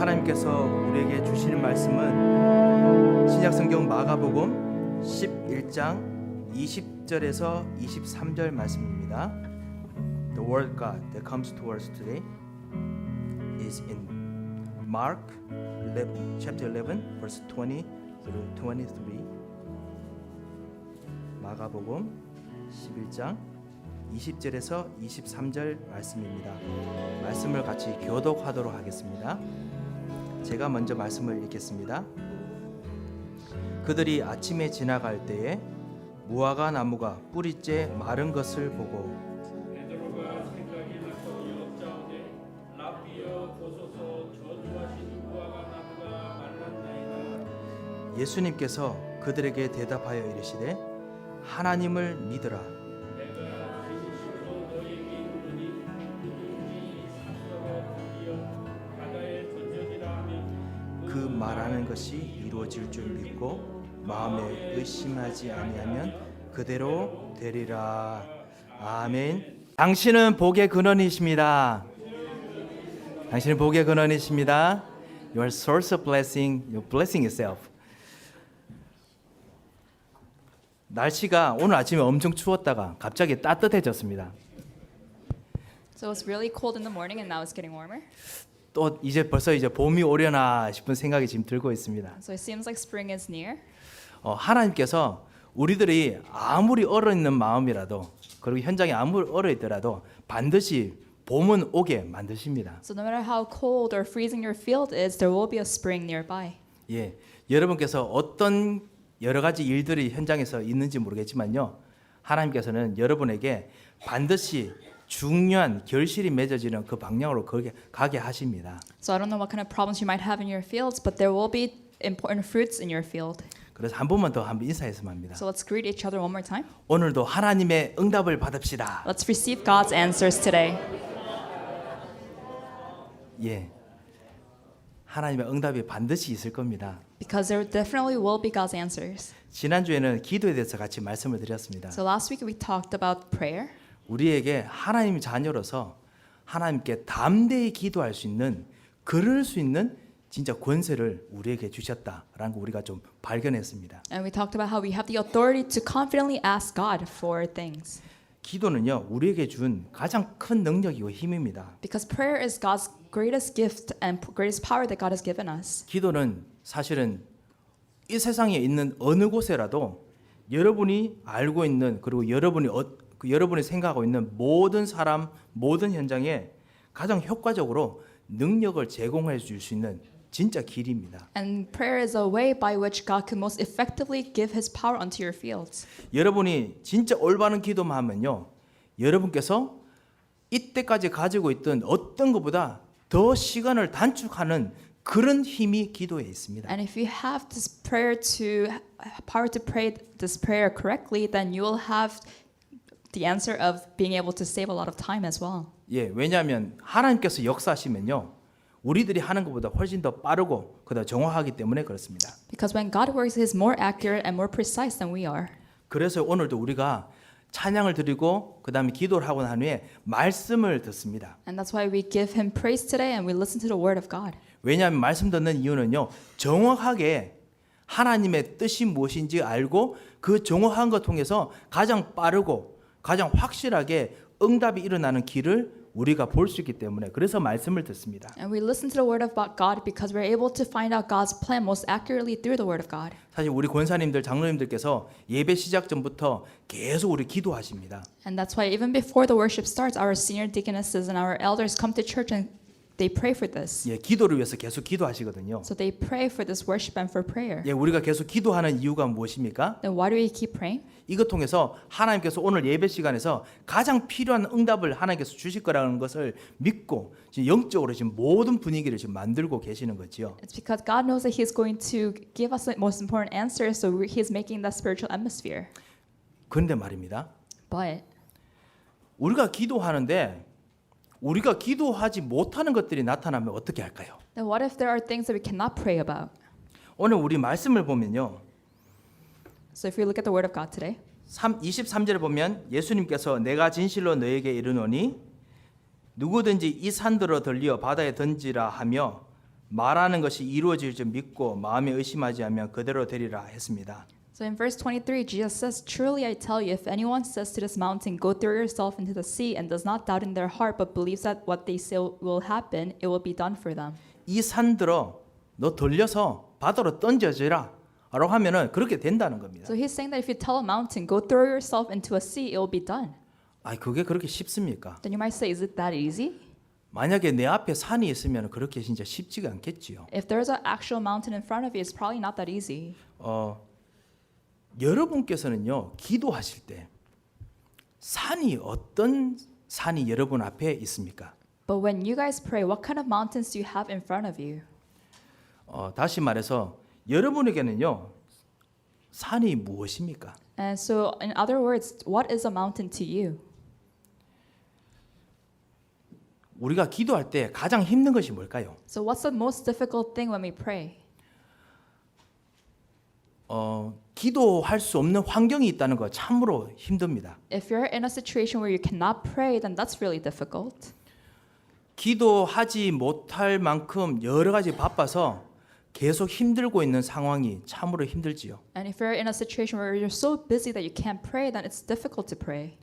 하나님께서 우리에게 주시는 말씀은 신약성경 마가복음 11장 20절에서 23절 말씀입니다. The word of God that comes to us today is in Mark 11, chapter 11, verse 20 through 23. 마가복음 11장 20절에서 23절 말씀입니다. 말씀을 같이 교독하도록 하겠습니다. 제가 먼저 말씀을 읽겠습니다. 그들이 아침에 지나갈 때에 무화과 나무가 뿌리째 마른 것을 보고 베드로가 생각이 나서 여짜오되 라비여 보소서 저주하신 무화과 나무가 말랐나이다. 예수님께서 그들에게 대답하여 이르시되 하나님을 믿으라. 내가 진실로 너희에게 이르노니 누구든지 산더러 드디어 바다에 던져지라 하면 그 말하는 것이 이루어질 줄 믿고 마음에 의심하지 아니하면 그대로 되리라. 아멘. 당신은 복의 근원이십니다. 당신은 복의 근원이십니다. You are source of blessing. You blessing yourself. 날씨가 오늘 아침에 엄청 추웠다가 갑자기 따뜻해졌습니다. So it was really cold in the morning and now it's getting warmer. 또 벌써 봄이 오려나 싶은 생각이 지금 들고 있습니다. So it seems like spring is near. 하나님께서 우리들이 아무리 얼어 있는 마음이라도 그리고 현장에 아무리 얼어 있더라도 반드시 봄은 오게 만드십니다. So no matter how cold or freezing your field is, there will be a spring nearby. 예, 여러분께서 어떤 여러 가지 일들이 현장에서 있는지 모르겠지만요, 하나님께서는 여러분에게 반드시 중요한 결실이 맺어지는 그 방향으로 가게 하십니다. So I don't know what kind of problems you might have in your fields, but there will be important fruits in your field. 그래서 한 번만 더 한번 인사했으면 합니다. So let's greet each other one more time. 오늘도 하나님의 응답을 받읍시다. Let's receive God's answers today. 예, 하나님의 응답이 반드시 있을 겁니다. Because there definitely will be God's answers. 지난주에는 기도에 대해서 같이 말씀을 드렸습니다. So last week we talked about prayer. 우리에게 하나님 자녀로서 하나님께 담대히 기도할 수 있는, 그럴 수 있는 진짜 권세를 우리에게 주셨다라는 거 우리가 좀 발견했습니다. And we talked about how we have the authority to confidently ask God for things. 기도는요, 우리에게 준 가장 큰 능력이고 힘입니다. Because prayer is God's greatest gift and greatest power that God has given us. 기도는 사실은 이 세상에 있는 어느 곳에라도 여러분이 알고 있는, 그리고 여러분이 생각하고 있는 모든 사람, 모든 현장에 가장 효과적으로 능력을 제공해 줄 수 있는 진짜 길입니다. And prayer is a way by which God can most effectively give His power onto your fields. 여러분이 진짜 올바른 기도만 하면요, 여러분께서 이때까지 가지고 있던 어떤 것보다 더 시간을 단축하는 그런 힘이 기도에 있습니다. And if you have this power to pray this prayer correctly, then you will have the answer of being able to save a lot of time as well. 예, 왜냐하면 하나님께서 역사하시면요, 우리들이 하는 것보다 훨씬 더 빠르고 그더 정확하기 때문에 그렇습니다. Because when God works, He is more accurate and more precise than we are. 그래서 오늘도 우리가 찬양을 드리고 그 다음에 기도를 하고 난 후에 말씀을 듣습니다. And that's why we give Him praise today and we listen to the Word of God. 왜냐하면 말씀 듣는 이유는요, 정확하게 하나님의 뜻이 무엇인지 알고 그 정확한 것 통해서 가장 빠르고 가장 확실하게 응답이 일어나는 길을 우리가 볼 수 있기 때문에 그래서 말씀을 듣습니다. And we listen to the Word of God because we're able to find out God's plan most accurately through the Word of God. 사실 우리 권사님들, 장로님들께서 예배 시작 전부터 계속 우리 기도하십니다. And that's why even before the worship starts, our senior deaconesses and our elders come to church and they pray for this. 예, 기도를 위해서 계속 기도하시거든요. So they pray for this worship and for prayer. 예, 우리가 계속 기도하는 이유가 무엇입니까? Then why do we keep praying? 이것 통해서 하나님께서 오늘 예배 시간에서 가장 필요한 응답을 하나님께서 주실 거라는 것을 믿고 지금 영적으로 지금 모든 분위기를 지금 만들고 계시는 거지요. It's because God knows that He's going to give us the most important answers, so He's making that spiritual atmosphere. 그런데 말입니다. But 우리가 기도하는데 우리가 기도하지 못하는 것들이 나타나면 어떻게 할까요? then what if there are things that we cannot pray about? 오늘 우리 말씀을 보면요, So if we look at the Word of God today, 23절에 보면 예수님께서 내가 진실로 너에게 이르노니 누구든지 이 산들어 들리어 바다에 던지라 하며 말하는 것이 이루어질 줄 믿고 마음에 의심하지 않으면 그대로 되리라 했습니다. So in verse 23, Jesus says, "Truly I tell you, if anyone says to this mountain, 'Go throw yourself into the sea,' and does not doubt in their heart, but believes that what they say will happen, it will be done for them." 이 산들어 너 돌려서 바다로 던져지라 라고 하면은 그렇게 된다는 겁니다. So he's saying that if you tell a mountain, "Go throw yourself into a sea," it will be done. 아, 그게 그렇게 쉽습니까? Then you might say, "Is it that easy?" 만약에 내 앞에 산이 있으면 그렇게 진짜 쉽지가 않겠지요. If there's an actual mountain in front of you, it's probably not that easy. 여러분께서는요 기도하실 때 산이 어떤 산이 여러분 앞에 있습니까? But when you guys pray, what kind of mountains do you have in front of you? 다시 말해서 여러분에게는요 산이 무엇입니까? And so, in other words, what is a mountain to you? 우리가 기도할 때 가장 힘든 것이 뭘까요? So, what's the most difficult thing when we pray? 기도할 수 없는 환경이 있다는 거 참으로 힘듭니다. If you're in a situation where you cannot pray, then that's really difficult. 기도하지 못할 만큼 여러 가지 바빠서 계속 힘들고 있는 상황이 참으로 힘들지요. And if you're in a situation where you're so busy that you can't pray, then it's difficult to pray.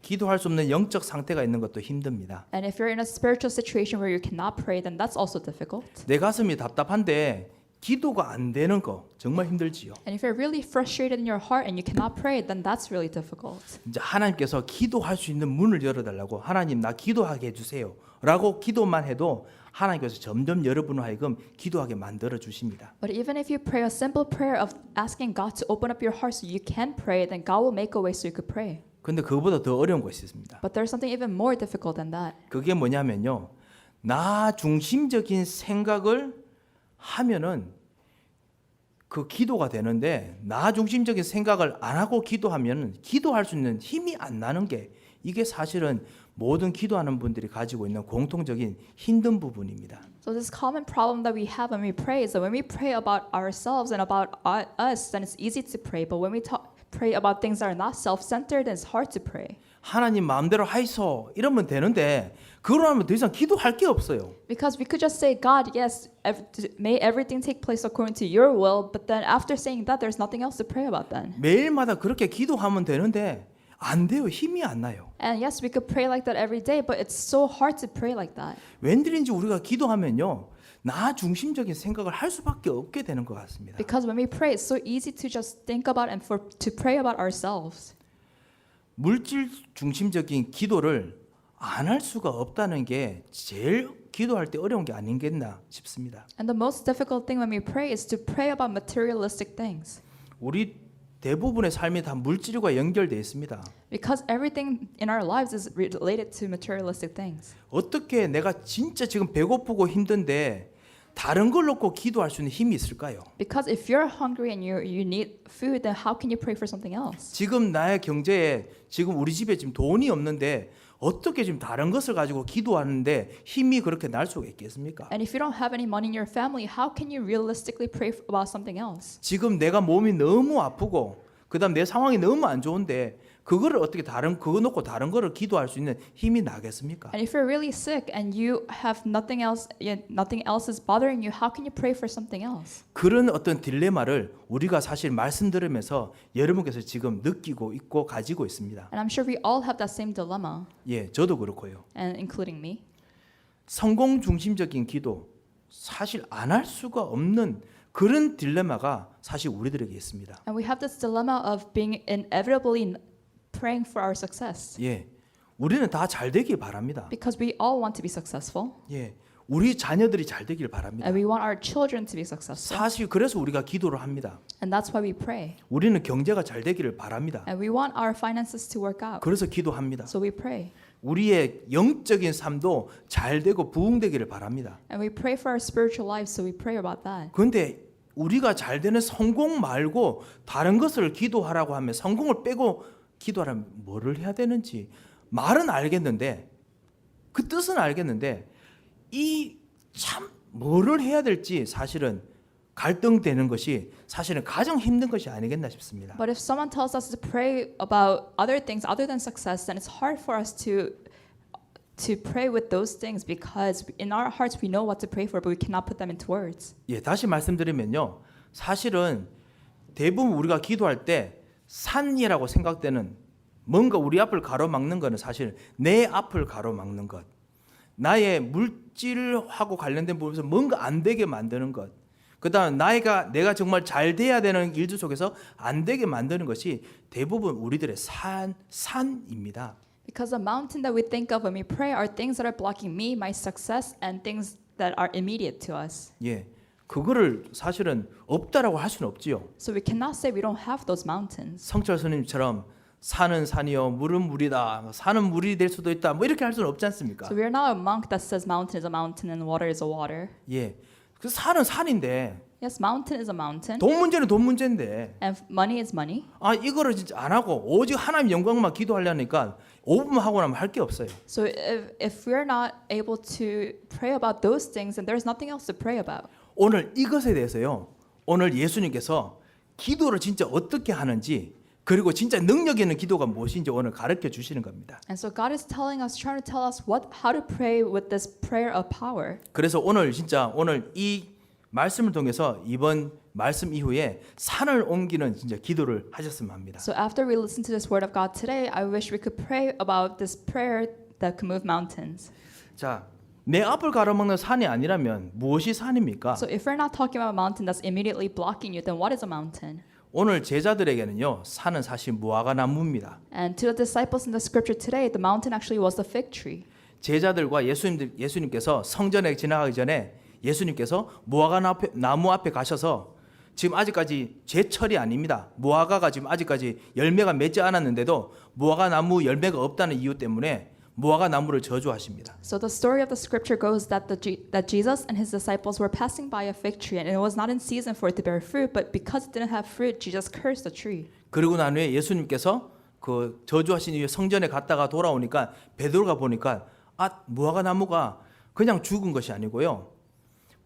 기도할 수 없는 영적 상태가 있는 것도 힘듭니다. And if you're in a spiritual situation where you cannot pray, then that's also difficult. 내 가슴이 답답한데 기도가 안 되는 거 정말 힘들지요. And if you're really frustrated in your heart and you cannot pray, then that's really difficult. 이제 하나님께서 기도할 수 있는 문을 열어달라고 하나님 나 기도하게 해주세요라고 기도만 해도 하나님께서 점점 여러분을 하여금 기도하게 만들어 주십니다. But even if you pray a simple prayer of asking God to open up your heart so you can pray, then God will make a way so you could pray. 근데 그거보다 더 어려운 것이 있습니다. But there's something even more difficult than that. 그게 뭐냐면요. 나 중심적인 생각을 하면은 그 기도가 되는데 나 중심적인 생각을 안 하고 기도하면 기도할 수 있는 힘이 안 나는 게 이게 사실은 모든 기도하는 분들이 가지고 있는 공통적인 힘든 부분입니다. So this common problem that we have when we pray is that when we pray about ourselves and about us, then it's easy to pray. But when we pray about things that are not self-centered, then it's hard to pray. 하나님 마음대로 하이소 이러면 되는데 그러고 하면 더 이상 기도할 게 없어요. Because we could just say, God, yes, may everything take place according to your will. But then after saying that, there's nothing else to pray about then. 매일마다 그렇게 기도하면 되는데 안 돼요. 힘이 안 나요. And yes, we could pray like that every day, but it's so hard to pray like that. 웬일인지 우리가 기도하면요. 나 중심적인 생각을 할 수밖에 없게 되는 것 같습니다. Because when we pray, it's so easy to just think about and to pray about ourselves. 물질 중심적인 기도를 안 할 수가 없다는 게 제일 기도할 때 어려운 게 아니겠나 싶습니다. And the most difficult thing when we pray is to pray about materialistic things. 우리 대부분의 삶이 다 물질과 연결되어 있습니다. Because everything in our lives is related to materialistic things. 어떻게 내가 진짜 지금 배고프고 힘든데 다른 걸 놓고 기도할 수 있는 힘이 있을까요? Because if you're hungry and you need food, then how can you pray for something else? 지금 나의 경제에 지금 우리 집에 지금 돈이 없는데 어떻게 지금 다른 것을 가지고 기도하는데 힘이 그렇게 날 수가 있겠습니까? And if you don't have any money in your family, how can you realistically pray about something else? 지금 내가 몸이 너무 아프고 그다음 내 상황이 너무 안 좋은데 그거를 어떻게 그거 놓고 다른 거를 기도할 수 있는 힘이 나겠습니까? And if you're really sick and you have nothing else is bothering you, how can you pray for something else? 그런 어떤 딜레마를 우리가 사실 말씀 들으면서 여러분께서 지금 느끼고 있고 가지고 있습니다. And I'm sure we all have that same dilemma, 예, 저도 그렇고요. and including me. 성공 중심적인 기도 사실 안 할 수가 없는 그런 딜레마가 사실 우리들에게 있습니다. And we have this dilemma of being inevitably praying for our success. 예, 우리는 다 잘 되길 바랍니다. Because we all want to be successful, 예, 우리 자녀들이 잘 되길 바랍니다. and we want our children to be successful. 사실 그래서 우리가 기도를 합니다. And that's why we pray. 우리는 경제가 잘 되기를 바랍니다. And we want our finances to work out. 그래서 기도합니다. So we pray. 우리의 영적인 삶도 잘 되고 부흥되기를 바랍니다. And we pray for our spiritual lives, so we pray about that. 그런데 우리가 잘 되는 성공 말고 다른 것을 기도하라고 하면 성공을 빼고 기도하라면 뭐를 해야 되는지 말은 알겠는데 그 뜻은 알겠는데 이 참 뭐를 해야 될지 사실은 갈등되는 것이 사실은 가장 힘든 것이 아니겠나 싶습니다. But if someone tells us to pray about other things other than success, then it's hard for us to to pray with those things because in our hearts we know what to pray for, but we cannot put them into words. 예, 다시 말씀드리면요. 사실은 대부분 우리가 기도할 때 산이라고 생각되는 뭔가 우리 앞을 가로막는 것은 사실 내 앞을 가로막는 것. 나의 물질하고 관련된 부분에서 뭔가 안 되게 만드는 것. 그다음 내가 정말 잘 돼야 되는 일들 속에서 안 되게 만드는 것이 대부분 우리들의 산입니다. Because the mountain that we think of when we pray are things that are blocking me, my success, and things that are immediate to us. 예. 그거를 사실은 없다라고 할 수는 없지요. So we cannot say we don't have those mountains. 성철 스님처럼 산은 산이요 물은 물이다. 산은 물이 될 수도 있다. 뭐 이렇게 할 수는 없지 않습니까? So we are not a monk that says mountain is a mountain and water is a water. 예. 그 산은 산인데 Yes, mountain is a mountain 돈 문제는 돈 문제인데 and money is money. 아 이거를 진짜 안 하고 오직 하나님 영광만 기도하려니까 5분만 하고 나면 할 게 없어요. So if we're not able to pray about those things, then there's nothing else to pray about. 오늘 이것에 대해서요. 오늘 예수님께서 기도를 진짜 어떻게 하는지 그리고 진짜 능력 있는 기도가 무엇인지 오늘 가르쳐 주시는 겁니다. And so God is telling us, trying to tell us how to pray with this prayer of power. 그래서 오늘 이 말씀을 통해서 이번 말씀 이후에 산을 옮기는 진짜 기도를 하셨으면 합니다. So after we listen to this word of God today, I wish we could pray about this prayer that can move mountains. 자, 내 앞을 가로막는 산이 아니라면 무엇이 산입니까? So if we're not talking about a mountain that's immediately blocking you, then what is a mountain? 오늘 제자들에게는요 산은 사실 무화과 나무입니다. And to the disciples in the scripture today, the mountain actually was the fig tree. 제자들과 예수님께서 성전에 지나가기 전에 예수님께서 무화과 나무 앞에 가셔서 지금 아직까지 제철이 아닙니다. 무화과가 지금 아직까지 열매가 맺지 않았는데도 무화과 나무 열매가 없다는 이유 때문에 무화과 나무를 저주하십니다. So the story of the scripture goes that that Jesus and his disciples were passing by a fig tree, and it was not in season for it to bear fruit, but because it didn't have fruit, Jesus cursed the tree. 그리고 난 후에 예수님께서 그 저주하신 이후에 성전에 갔다가 돌아오니까 베드로가 보니까 무화과 나무가 그냥 죽은 것이 아니고요.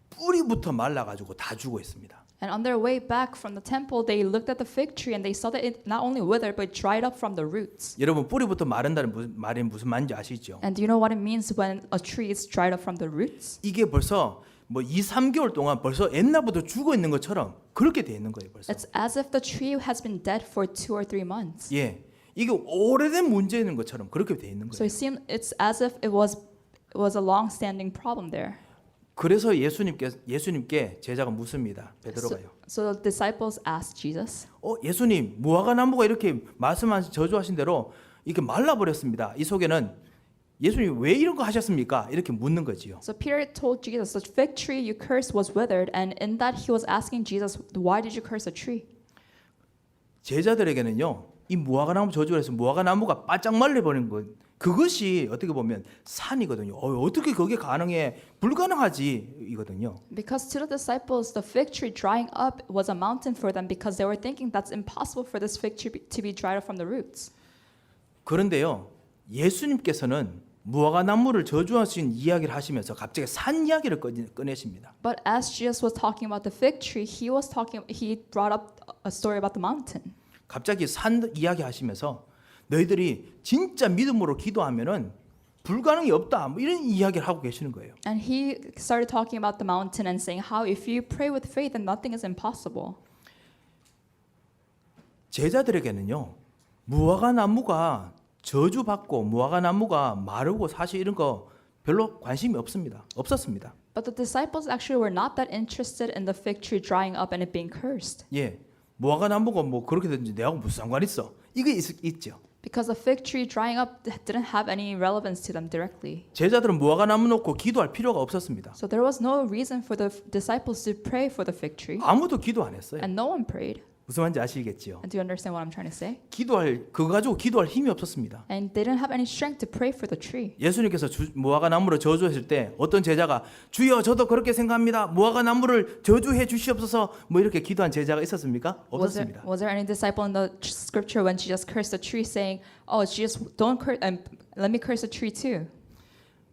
뿌리부터 말라가지고 다 죽어 있습니다. And on their way back from the temple, they looked at the fig tree and they saw that it not only withered but dried up from the roots. 여러분 뿌리부터 마른다는 말이 무슨 말인지 아시죠? And do you know what it means when a tree is dried up from the roots? 이게 벌써 뭐 2-3개월 동안 벌써 옛날부터 죽어 있는 것처럼 그렇게 돼 있는 거예요, 벌써. It's as if the tree has been dead for 2 or 3 months. 예. 이게 오래된 문제인 것처럼 그렇게 돼 있는 So 거예요. it's as if it was a long-standing problem there. 그래서 예수님께 제자가 묻습니다. 베드로가요. So the disciples asked Jesus, 예수님, 무화과 나무가 이렇게 말씀하신 저주하신 대로 이렇게 말라 버렸습니다. 이 속에는 예수님 왜 이런 거 하셨습니까? 이렇게 묻는 거지요. So Peter told Jesus, the fig tree you cursed was withered, and in that he was asking Jesus, why did you curse the tree? 제자들에게는요, 이 무화과 나무 저주를 해서 무화과 나무가 바짝 말려버린 것, 그것이 어떻게 보면 산이거든요. 어떻게 그게 가능해? 불가능하지 이거든요. Because to the disciples, the fig tree drying up was a mountain for them because they were thinking that's impossible for this fig tree to be dried up from the roots. 그런데요, 예수님께서는 무화과 나무를 저주하신 이야기를 하시면서 갑자기 산 이야기를 꺼내십니다. But as Jesus was talking about the fig tree, he brought up a story about the mountain. 갑자기 산 이야기 하시면서 너희들이 진짜 믿음으로 기도하면은 불가능이 없다. 뭐 이런 이야기를 하고 계시는 거예요. And he started talking about the mountain and saying how if you pray with faith, then nothing is impossible. 제자들에게는요, 무화과 나무가 저주받고 무화과 나무가 마르고 사실 이런 거 별로 관심이 없었습니다. But the disciples actually were not that interested in the fig tree drying up and it being cursed. 예, 무화과 나무가 뭐 그렇게 되든지 내하고 무슨 상관 있어? 이게 있죠. Because the fig tree drying up didn't have any relevance to them directly. 제자들은 무화과 나무 놓고 기도할 필요가 없었습니다. So there was no reason for the disciples to pray for the fig tree. 아무도 기도 안 했어요. And no one prayed. 무슨 말인지 아시겠지요? And do you understand what I'm trying to say? 그거 가지고 기도할 힘이 없었습니다. And they didn't have any strength to pray for the tree. 예수님께서 무화과 나무를 저주했을 때 어떤 제자가 주여 저도 그렇게 생각합니다. 무화과 나무를 저주해 주시옵소서 뭐 이렇게 기도한 제자가 있었습니까? 없었습니다. Was there any disciple in the scripture when Jesus cursed the tree saying, "Oh, Jesus, don't curse, let me curse the tree too"?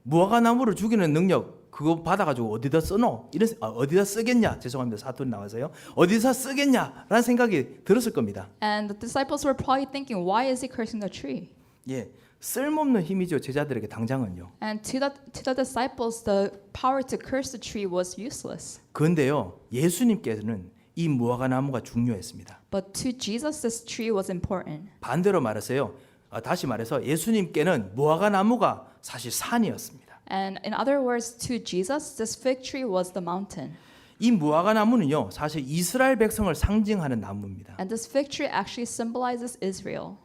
무화과 나무를 죽이는 능력 그거 받아가지고 어디다 써노? 어디다 쓰겠냐? 죄송합니다. 사투리 나와서요. 어디다 쓰겠냐라는 생각이 들었을 겁니다. And the disciples were probably thinking, why is he cursing the tree? 예, 쓸모없는 힘이죠. 제자들에게 당장은요. And to the disciples, the power to curse the tree was useless. 그런데요, 예수님께서는 이 무화과 나무가 중요했습니다. But to Jesus, this tree was important. 반대로 말해서요, 다시 말해서 예수님께는 무화과 나무가 사실 산이었습니다. And in other words, to Jesus, this fig tree was the mountain. 이 무화과 나무는요, 사실 이스라엘 백성을 상징하는 나무입니다. And this fig tree actually symbolizes Israel.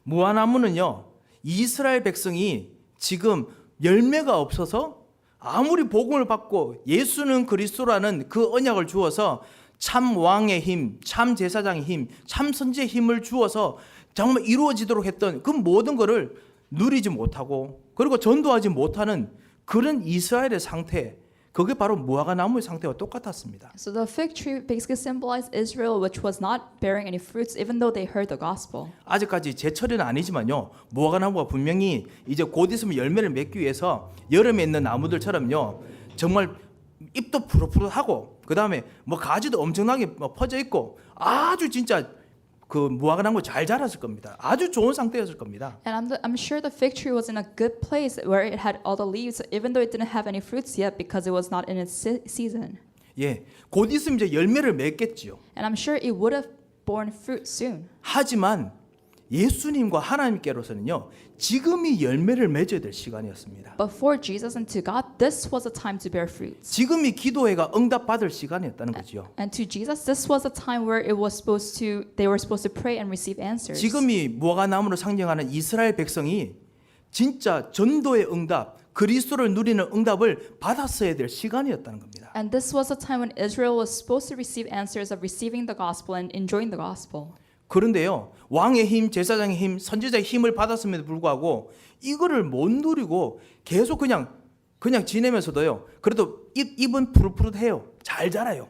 무화과 나무는요, 이스라엘 백성이 지금 열매가 없어서 아무리 복음을 받고 예수는 그리스도라는 그 언약을 주어서 참 왕의 힘, 참 제사장의 힘, 참 선지의 힘을 주어서 정말 이루어지도록 했던 그 모든 것을 누리지 못하고 그리고 전도하지 못하는 그런 이스라엘의 상태, 그게 바로 무화과 나무의 상태와 똑같았습니다. So the fig tree basically symbolized Israel, which was not bearing any fruits, even though they heard the gospel. 아직까지 제철은 아니지만요, 무화과 나무가 분명히 이제 곧 있으면 열매를 맺기 위해서 여름에 있는 나무들처럼요, 정말 잎도 푸릇푸릇하고 그 다음에 뭐 가지도 엄청나게 퍼져 있고 아주 진짜 그 무화과 나무 잘 자랐을 겁니다. 아주 좋은 상태였을 겁니다. And I'm sure the fig tree was in a good place where it had all the leaves, even though it didn't have any fruits yet because it was not in its season. 예, 곧 있으면 이제 열매를 맺겠지요. And I'm sure it would have borne fruit soon. 하지만 예수님과 하나님께로서는요, 지금이 열매를 맺어야 될 시간이었습니다. But for Jesus and to God, this was a time to bear fruits. 지금이 기도회가 응답받을 시간이었다는 거죠. And to Jesus, this was a time where they were supposed to pray and receive answers. 지금이 무화과 나무로 상징하는 이스라엘 백성이 진짜 전도의 응답, 그리스도를 누리는 응답을 받았어야 될 시간이었다는 겁니다. And this was a time when Israel was supposed to receive answers of receiving the gospel and enjoying the gospel. 그런데요, 왕의 힘, 제사장의 힘, 선지자의 힘을 받았음에도 불구하고 이거를 못 누리고 계속 그냥 지내면서도요, 그래도 잎은 푸릇푸릇해요, 잘 자라요.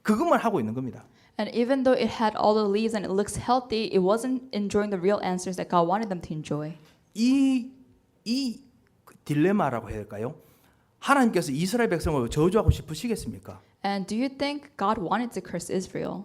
그것만 하고 있는 겁니다. And even though it had all the leaves and it looks healthy, it wasn't enjoying the real answers that God wanted them to enjoy. 이 딜레마라고 해야 할까요? 하나님께서 이스라엘 백성을 저주하고 싶으시겠습니까? And do you think God wanted to curse Israel?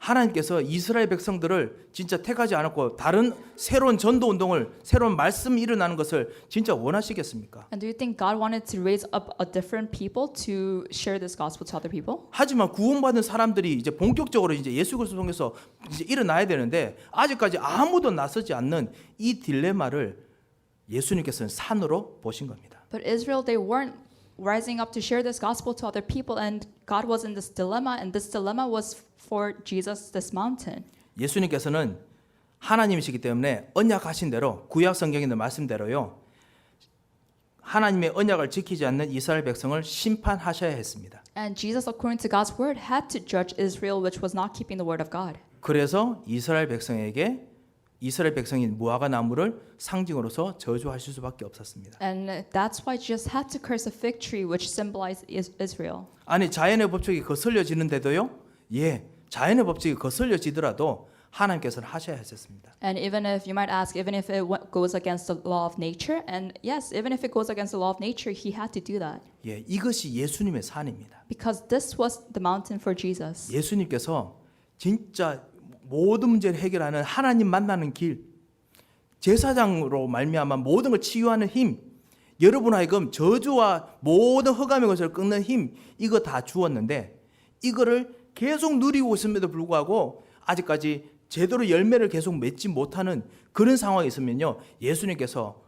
하나님께서 이스라엘 백성들을 진짜 택하지 않았고 다른 새로운 전도 운동을, 새로운 말씀이 일어나는 것을 진짜 원하시겠습니까? And do you think God wanted to raise up a different people to share this gospel to other people? 하지만 구원받은 사람들이 이제 본격적으로 이제 예수 그리스도 통해서 이제 일어나야 되는데 아직까지 아무도 나서지 않는 이 딜레마를 예수님께서는 산으로 보신 겁니다. But Israel, they weren't rising up to share this gospel to other people, and God was in this dilemma, and this dilemma was for Jesus, this mountain. 예수님께서는 하나님이시기 때문에 언약하신 대로 구약 성경에 있는 말씀대로요, 하나님의 언약을 지키지 않는 이스라엘 백성을 심판하셔야 했습니다. And Jesus, according to God's word, had to judge Israel, which was not keeping the word of God. 그래서 이스라엘 백성인 무화과 나무를 상징으로서 저주하실 수밖에 없었습니다. And that's why Jesus had to curse a fig tree, which symbolized Israel. 아니, 자연의 법칙이 거슬려지는데도요, 예, 자연의 법칙이 거슬려지더라도 하나님께서는 하셔야 했었습니다. And even if you might ask, even if it goes against the law of nature, and yes, even if it goes against the law of nature, he had to do that. 예, 이것이 예수님의 산입니다. Because this was the mountain for Jesus. 예수님께서 진짜 모든 문제를 해결하는 하나님 만나는 길, 제사장으로 말미암아 모든 걸 치유하는 힘, 여러분 하여금 저주와 모든 흑암의 것을 끊는 힘, 이거 다 주었는데 이거를 계속 누리고 있음에도 불구하고 아직까지 제대로 열매를 계속 맺지 못하는 그런 상황이 있으면요, 예수님께서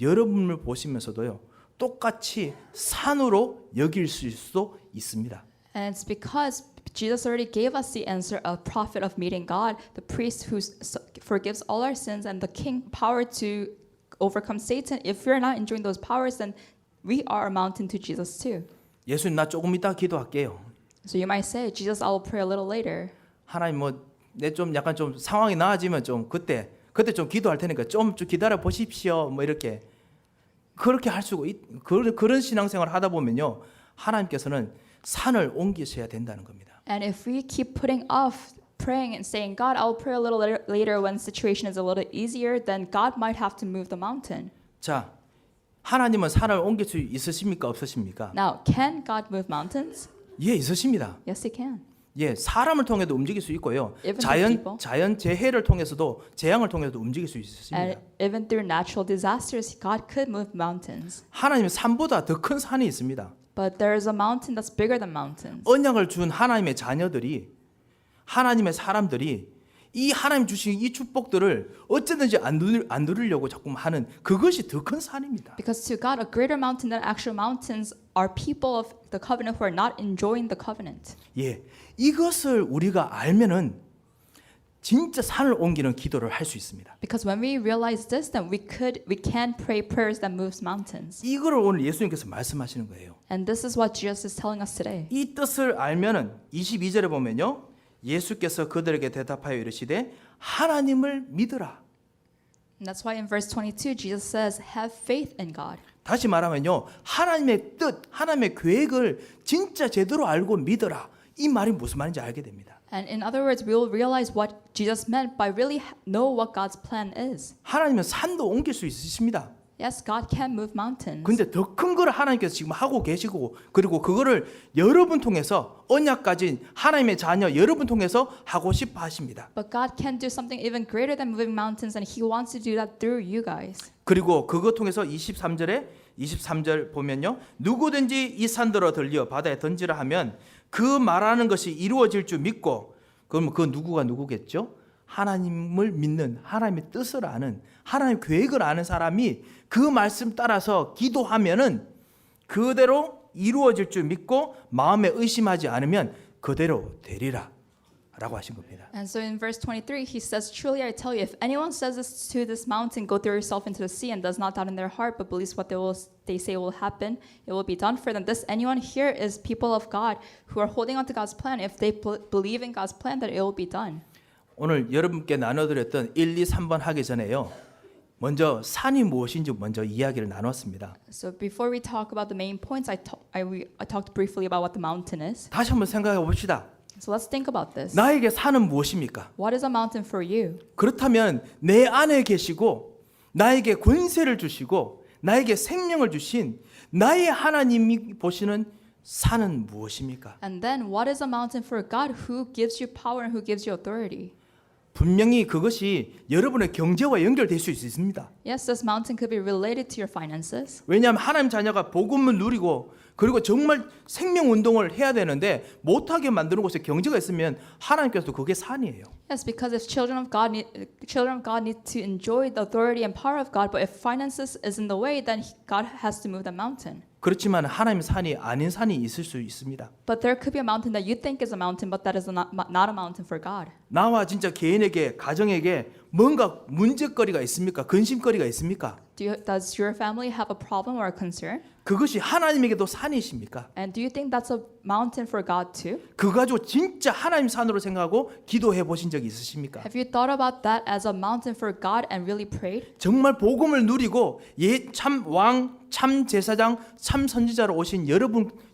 여러분을 보시면서도요, 똑같이 산으로 여길 수도 있습니다. And it's because Jesus already gave us the answer of prophet of meeting God, the priest who forgives all our sins, and the king power to overcome Satan. If we're not enjoying those powers, then we are a mountain to Jesus too. 예수님, 나 조금 이따 기도할게요. So you might say, Jesus, I will pray a little later. 하나님, 내 좀 약간 좀 상황이 나아지면 좀 그때 좀 기도할 테니까 좀 기다려 보십시오. 뭐 이렇게 그렇게 할 수가 그런 신앙생활을 하다 보면요, 하나님께서는 산을 옮기셔야 된다는 겁니다. And if we keep putting off praying and saying, God, I'll pray a little later when the situation is a little easier, then God might have to move the mountain. 자, 하나님은 산을 옮길 수 있으십니까, 없으십니까? Now, can God move mountains? 예, 있으십니다. Yes, He can. 예, 사람을 통해도 움직일 수 있고요. Even through people. 자연 재해를 통해서도 재앙을 통해서도 움직일 수 있습니다. And even through natural disasters, God could move mountains. 하나님의 산보다 더 큰 산이 있습니다. But there is a mountain that's bigger than mountains. 언약을 준 하나님의 자녀들이 하나님의 사람들이 이 하나님 주신 이 축복들을 어쨌든지 안 누리려고 자꾸 하는 그것이 더 큰 산입니다. Because to God, a greater mountain than actual mountains are people of the covenant who are not enjoying the covenant. 예, 이것을 우리가 알면은 진짜 산을 옮기는 기도를 할 수 있습니다. Because when we realize this, then we can pray prayers that moves mountains. 이거를 오늘 예수님께서 말씀하시는 거예요. And this is what Jesus is telling us today. 이 뜻을 알면은 22절에 보면요. 예수께서 그들에게 대답하여 이르시되 하나님을 믿으라. And that's why in verse 22, Jesus says, have faith in God. 다시 말하면요. 하나님의 뜻, 하나님의 계획을 진짜 제대로 알고 믿어라. 이 말이 무슨 말인지 알게 됩니다. And in other words, we will realize what Jesus meant by really know what God's plan is. 하나님은 산도 옮길 수 있으십니다. Yes, God can move mountains. 근데 더 큰 걸 하나님께서 지금 하고 계시고 그리고 그거를 여러분 통해서 언약 가진 하나님의 자녀 여러분 통해서 하고 싶어 하십니다. But God can do something even greater than moving mountains, and He wants to do that through you guys. 그리고 그것 통해서 23절 보면요. 누구든지 이 산들어 들려 바다에 던지라 하면 그 말하는 것이 이루어질 줄 믿고 그럼 그 누구가 누구겠죠? 하나님을 믿는 하나님의 뜻을 아는 하나님의 계획을 아는 사람이 그 말씀 따라서 기도하면은 그대로 이루어질 줄 믿고 마음에 의심하지 않으면 그대로 되리라 라고 하신 겁니다. And so in verse 23, He says, truly I tell you, if anyone says this to this mountain, go throw yourself into the sea, and does not doubt in their heart, but believes what they say will happen, it will be done for them. This anyone here is people of God who are holding on to God's plan. If they believe in God's plan, that it will be done. 오늘 여러분께 나눠드렸던 1, 2, 3번 하기 전에요. 먼저 산이 무엇인지 먼저 이야기를 나눴습니다. So before we talk about the main points, I talked briefly about what the mountain is. 다시 한번 생각해 봅시다. So let's think about this. 나에게 산은 무엇입니까? What is a mountain for you? 그렇다면 내 안에 계시고 나에게 권세를 주시고 나에게 생명을 주신 나의 하나님이 보시는 산은 무엇입니까? And then what is a mountain for God who gives you power and who gives you authority? 분명히 그것이 여러분의 경제와 연결될 수 있습니다. Yes, this mountain could be related to your finances. 왜냐하면 하나님 자녀가 복음을 누리고 그리고 정말 생명 운동을 해야 되는데 못하게 만드는 곳에 경제가 있으면 하나님께서도 그게 산이에요. Yes, because if children of God need to enjoy the authority and power of God, but if finances is in the way, then God has to move the mountain. 그렇지만 하나님 산이 아닌 산이 있을 수 있습니다. But there could be a mountain that you think is a mountain, but that is not a mountain for God. 나와 진짜 개인에게 가정에게 뭔가 문제거리가 있습니까? 근심거리가 있습니까? Does your family have a problem or a concern? 그것이 하나님에게도 산이십니까? And do you think that's a mountain for God too? 그거 가지고 진짜 하나님 산으로 생각하고 기도해 보신 적이 있으십니까? Have you thought about that as a mountain for God and really prayed? 정말 복음을 누리고 참 왕, 참 제사장, 참 선지자로 오신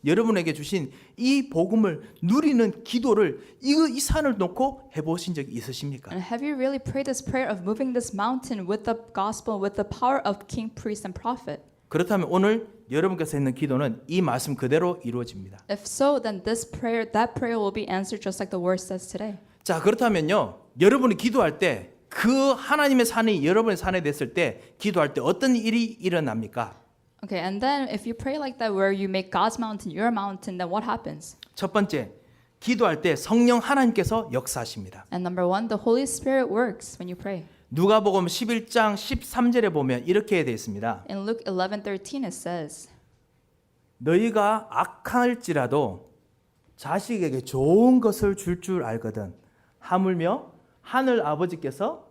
여러분에게 주신 이 복음을 누리는 기도를 이 산을 놓고 해보신 적이 있으십니까? And have you really prayed this prayer of moving this mountain with the gospel, with the power of king, priest, and prophet? 그렇다면 오늘 여러분께서 했는 기도는 이 말씀 그대로 이루어집니다. If so, then that prayer will be answered just like the word says today. 자, 그렇다면요. 여러분이 기도할 때 그 하나님의 산이 여러분의 산에 됐을 때 기도할 때 어떤 일이 일어납니까? Okay, and then if you pray like that where you make God's mountain your mountain, then what happens? 첫 번째, 기도할 때 성령 하나님께서 역사하십니다. And number one, the Holy Spirit works when you pray. 누가복음 11장 13절에 보면 이렇게 되어 있습니다. In Luke 11:13 it says, 너희가 악할지라도 자식에게 좋은 것을 줄 알거든 하물며 하늘 아버지께서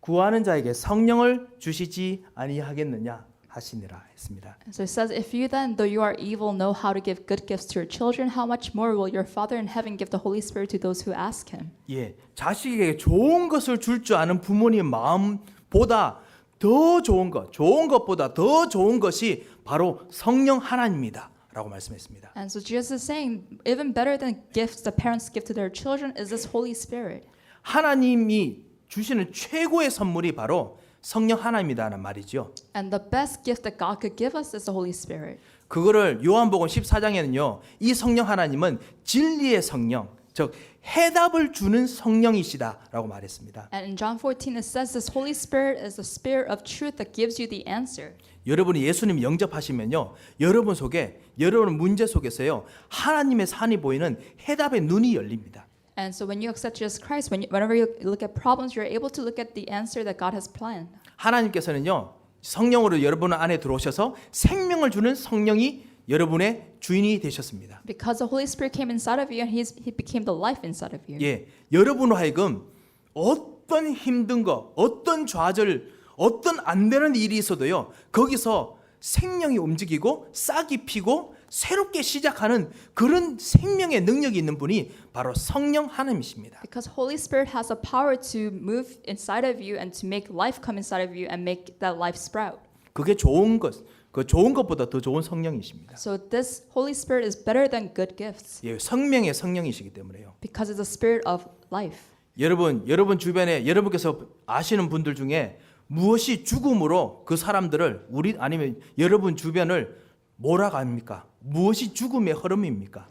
구하는 자에게 성령을 주시지 아니하겠느냐 하시니라 했습니다. so it says, if you then, though you are evil, know how to give good gifts to your children, how much more will your Father in heaven give the Holy Spirit to those who ask Him? 예, 자식에게 좋은 것을 줄 아는 부모님의 마음보다 더 좋은 것보다 더 좋은 것이 바로 성령 하나님이다 라고 말씀했습니다. And so Jesus is saying, even better than gifts the parents give to their children is this Holy Spirit. 하나님이 주시는 최고의 선물이 바로 성령 하나님이다는 말이죠. And the best gift that God could give us is the Holy Spirit. 그거를 요한복음 14장에는요. 이 성령 하나님은 진리의 성령, 즉 해답을 주는 성령이시다라고 말했습니다. And in John 14 it says this Holy Spirit is the spirit of truth that gives you the answer. 여러분이 예수님 영접하시면요, 여러분 속에 여러분 문제 속에서요 하나님의 산이 보이는 해답의 눈이 열립니다. And so when you accept Jesus Christ, whenever you look at problems, you're able to look at the answer that God has planned. 하나님께서는요 성령으로 여러분 안에 들어오셔서 생명을 주는 성령이 여러분의 주인이 되셨습니다. Because the Holy Spirit came inside of you and He became the life inside of you. 예, 여러분으로 하여금 어떤 힘든 거, 어떤 좌절, 어떤 안 되는 일이 있어도요 거기서 생명이 움직이고 싹이 피고 새롭게 시작하는 그런 생명의 능력이 있는 분이 바로 성령 하나님이십니다. Because Holy Spirit has the power to move inside of you and to make life come inside of you and make that life sprout. 그게 좋은 것, 그 좋은 것보다 더 좋은 성령이십니다. So this Holy Spirit is better than good gifts 예, 생명의 성령이시기 때문에요. because it's the spirit of life. 여러분 주변에 여러분께서 아시는 분들 중에 무엇이 죽음으로 그 사람들을 우리 아니면 여러분 주변을 몰아갑니까? 무엇이 죽음의 흐름입니까?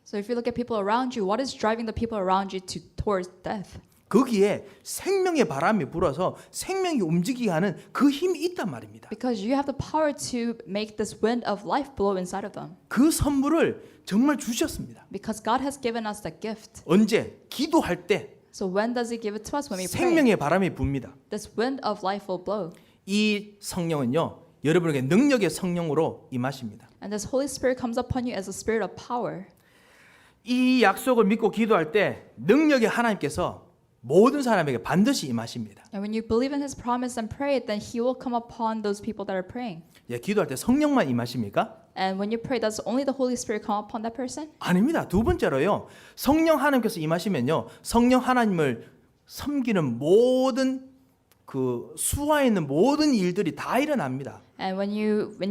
So if you look at people around you, what is driving the people around you towards death? 거기에 생명의 바람이 불어서 생명이 움직이게 하는 그 힘이 있단 말입니다. Because you have the power to make this wind of life blow inside of them. 그 선물을 정말 주셨습니다. Because God has given us that gift. 언제? 기도할 때 So when does He give it to us? When we pray. 생명의 바람이 붑니다. This wind of life will blow. 이 성령은요 여러분에게 능력의 성령으로 임하십니다. And this Holy Spirit comes upon you as a spirit of power. 이 약속을 믿고 기도할 때 능력의 하나님께서 모든 사람에게 반드시 임하십니다. And when you believe in His promise and pray it, then He will come upon those people that are praying. 예, 기도할 때 성령만 임하십니까? And when you pray, does only the Holy Spirit come upon that person? 아닙니다. 두 번째로요. 성령 하나님께서 임하시면요. 성령 하나님을 섬기는 모든 그 수화에 있는 모든 일들이 다 일어납니다. And when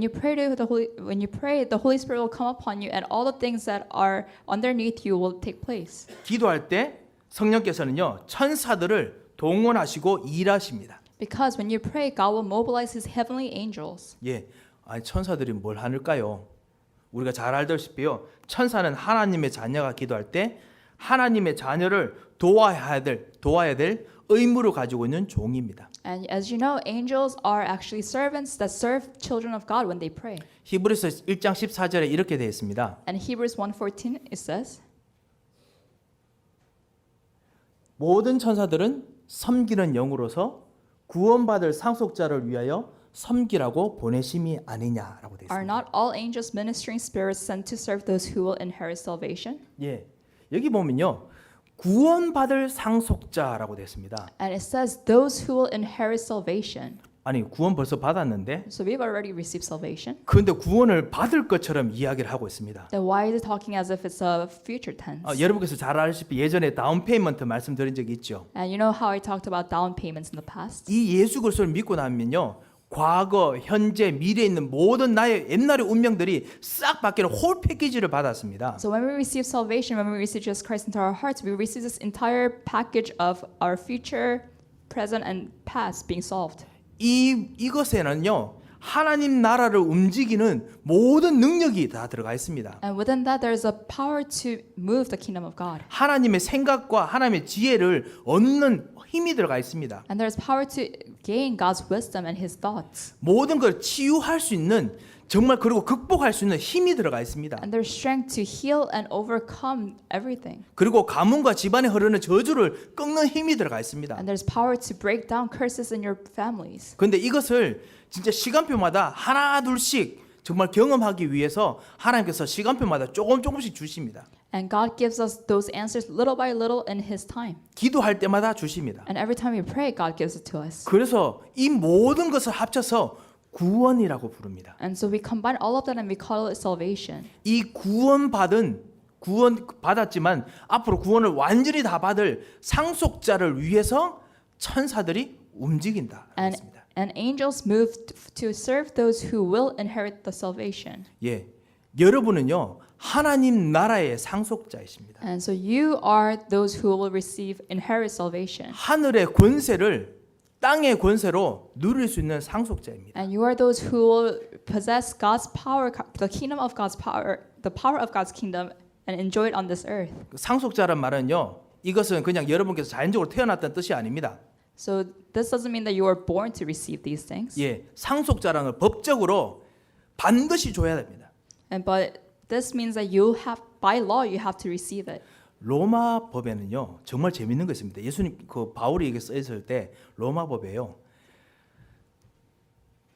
you pray the Holy Spirit will come upon you, and all the things that are underneath you will take place. 기도할 때 성령께서는요. 천사들을 동원하시고 일하십니다. Because when you pray, God will mobilize His heavenly angels. 예. 아니 천사들이 뭘 하는가요? 우리가 잘 알다시피요. 천사는 하나님의 자녀가 기도할 때 하나님의 자녀를 도와야 될 의무를 가지고 있는 종입니다. And as you know, angels are actually servants that serve children of God when they pray. 히브리서 1장 14절에 이렇게 되어 있습니다. And Hebrews 1:14 it says, 모든 천사들은 섬기는 영으로서 구원받을 상속자를 위하여 섬기라고 보내심이 아니냐라고 되어 are 있습니다. not all angels ministering spirits sent to serve those who will inherit salvation? 예, 여기 보면요, 구원받을 상속자라고 되어 있습니다. And it says those who will inherit salvation. 아니 구원 벌써 받았는데, So we've already received salvation. 그런데 구원을 받을 것처럼 이야기를 하고 있습니다. Then why is it talking as if it's a future tense? 여러분께서 잘 아시다시피 예전에 다운 페이먼트 말씀드린 적이 있죠. And you know how I talked about down payments in the past? 이 예수 그리스도를 믿고 나면요, 과거, 현재, 미래에 있는 모든 나의 옛날의 운명들이 싹 바뀌는 홀 패키지를 받았습니다. So when we receive salvation, when we receive Jesus Christ into our hearts, we receive this entire package of our future, present, and past being solved. 이것에는요, 하나님 나라를 움직이는 모든 능력이 다 들어가 있습니다. And within that, there is a power to move the kingdom of God. 하나님의 생각과 하나님의 지혜를 얻는 힘이 들어가 있습니다. And there is power to gain God's wisdom and His thoughts. 모든 걸 치유할 수 있는 정말 그리고 극복할 수 있는 힘이 들어가 있습니다. And there's strength to heal and overcome everything. 그리고 가문과 집안에 흐르는 저주를 꺾는 힘이 들어가 있습니다. And there's power to break down curses in your families. 그런데 이것을 진짜 시간표마다 하나 둘씩 정말 경험하기 위해서 하나님께서 시간표마다 조금씩 주십니다. And God gives us those answers little by little in His time. 기도할 때마다 주십니다. And every time we pray, God gives it to us. 그래서 이 모든 것을 합쳐서 구원이라고 부릅니다. And so we combine all of that and we call it salvation. 이 구원 받았지만 앞으로 구원을 완전히 다 받을 상속자를 위해서 천사들이 움직인다. 했습니다. And angels moved to serve those who will inherit the salvation. 예, 여러분은요 하나님 나라의 상속자이십니다. And so you are those who will receive inherit salvation. 하늘의 권세를 땅의 권세로 누릴 수 있는 상속자입니다. And you are those who will possess God's power, the kingdom of God's power, the power of God's kingdom and enjoy it on this earth. 상속자란 말은요. 이것은 그냥 여러분께서 자연적으로 태어났다는 뜻이 아닙니다. So this doesn't mean that you are born to receive these things. 예, 상속자라는 걸 법적으로 반드시 줘야 됩니다. But this means that you have, by law, you have to receive it. 로마 법에는요 정말 재밌는 거 있습니다. 예수님 그 바울이 이게 써 있을 때 로마 법에요.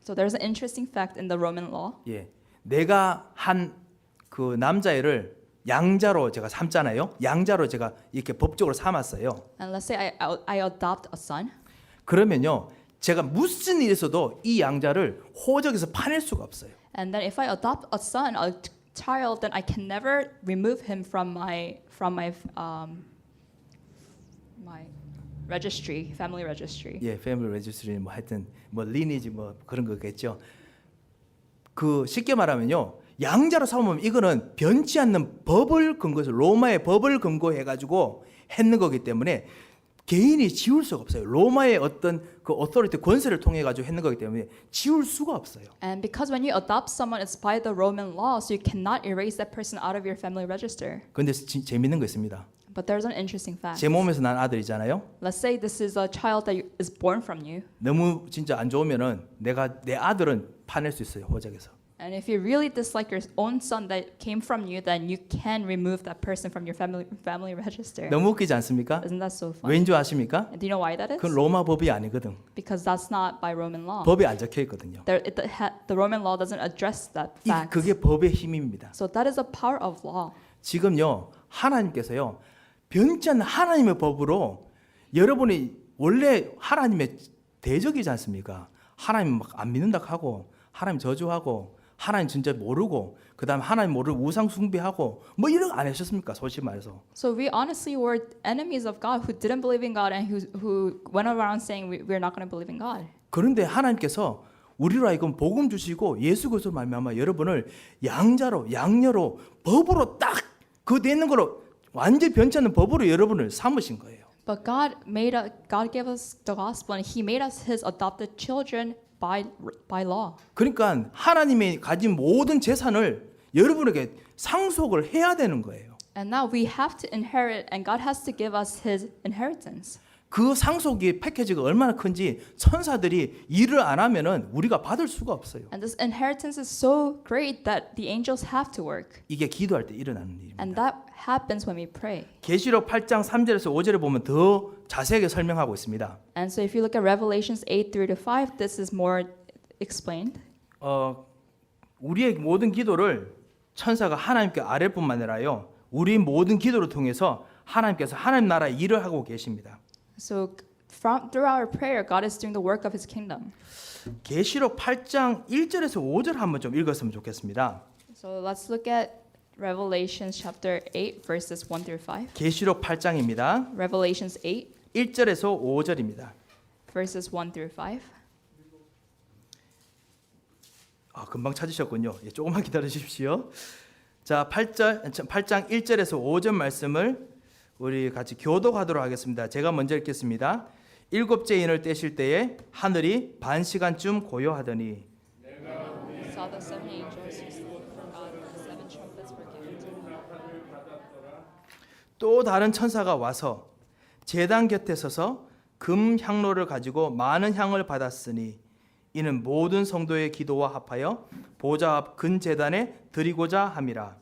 So there's an interesting fact in the Roman law. 예, 내가 한 그 남자애를 양자로 제가 삼잖아요. 양자로 제가 이렇게 법적으로 삼았어요. And let's say I adopt a son. 그러면요 제가 무슨 일이 있어도 이 양자를 호적에서 파낼 수가 없어요. And then if I adopt a son, a child, then I can never remove him from my registry, family registry. 예, 패밀리 레지스트리 뭐 하여튼 뭐 리니지 뭐 그런 거겠죠. 그 쉽게 말하면요. 양자로 삼으면 이거는 변치 않는 법을 근거해서 로마의 법을 근거해 가지고 했는 거기 때문에 개인이 지울 수가 없어요. 로마의 어떤 그 오토리티 권세를 통해 가지고 했는 거기 때문에 지울 수가 없어요. And because when you adopt someone, it's by the Roman law, so you cannot erase that person out of your family register. 근데 재밌는 거 있습니다. But there's an interesting fact. 제 몸에서 난 아들이잖아요. Let's say this is a child that is born from you. 너무 진짜 안 좋으면은 내 아들은 파낼 수 있어요. 호적에서. And if you really dislike your own son that came from you, then you can remove that person from your family register. 너무 웃기지 않습니까? Isn't that so fun? 왠지 아십니까? And do you know why that is? 그건 로마 법이 아니거든. Because that's not by Roman law. 법에 안 적혀 있거든요. The Roman law doesn't address that fact. 그게 법의 힘입니다. So that is the power of law. 지금요 하나님께서요 변치 않는 하나님의 법으로 여러분이 원래 하나님의 대적이지 않습니까? 하나님 막 안 믿는다 하고 하나님 저주하고 하나님 진짜 모르고 그다음에 하나님 모르고 우상 숭배하고 뭐 이런 거 안 하셨습니까? 솔직히 말해서. So we honestly were enemies of God who didn't believe in God and who went around saying we're not going to believe in God. 그런데 하나님께서 우리로 하여금 복음 주시고 예수 그리스도로 말미암아 여러분을 양자로 양녀로 법으로 딱 그 되는 거로 완전히 변치 않는 법으로 여러분을 삼으신 거예요. But God gave us the gospel and He made us His adopted children by law. 그러니까 하나님이 가진 모든 재산을 여러분에게 상속을 해야 되는 거예요. And now we have to inherit and God has to give us His inheritance. 그 상속의 패키지가 얼마나 큰지 천사들이 일을 안 하면은 우리가 받을 수가 없어요. And this inheritance is so great that the angels have to work. 이게 기도할 때 일어나는 일입니다. And that happens when we pray. 계시록 8장 3절에서 5절에 보면 더 자세하게 설명하고 있습니다. And so if you look at Revelations 8:3-5, this is more explained. 우리의 모든 기도를 천사가 하나님께 아뢰 뿐만 아니라요. 우리 모든 기도를 통해서 하나님께서 하나님 나라의 일을 하고 계십니다. So through our prayer, God is doing the work of His kingdom. 계시록 8장 1절에서 5절 한번 좀 읽었으면 좋겠습니다. So let's look at Revelations chapter 8 verses 1-5. 계시록 8장입니다. Revelations 8 1절에서 5절입니다. verses 1-5. 금방 찾으셨군요. 예, 조금만 기다려 주십시오. 자, 8장 1절에서 5절 말씀을 우리 같이 교독하도록 하겠습니다. 제가 먼저 읽겠습니다. 일곱째 인을 떼실 때에 하늘이 반 시간쯤 고요하더니 Saw the seven angels who stood before God, and the seven trumpets were given to them. 또 다른 천사가 와서 제단 곁에 서서 금 향로를 가지고 많은 향을 받았으니 이는 모든 성도의 기도와 합하여 보좌 앞 근 제단에 드리고자 함이라.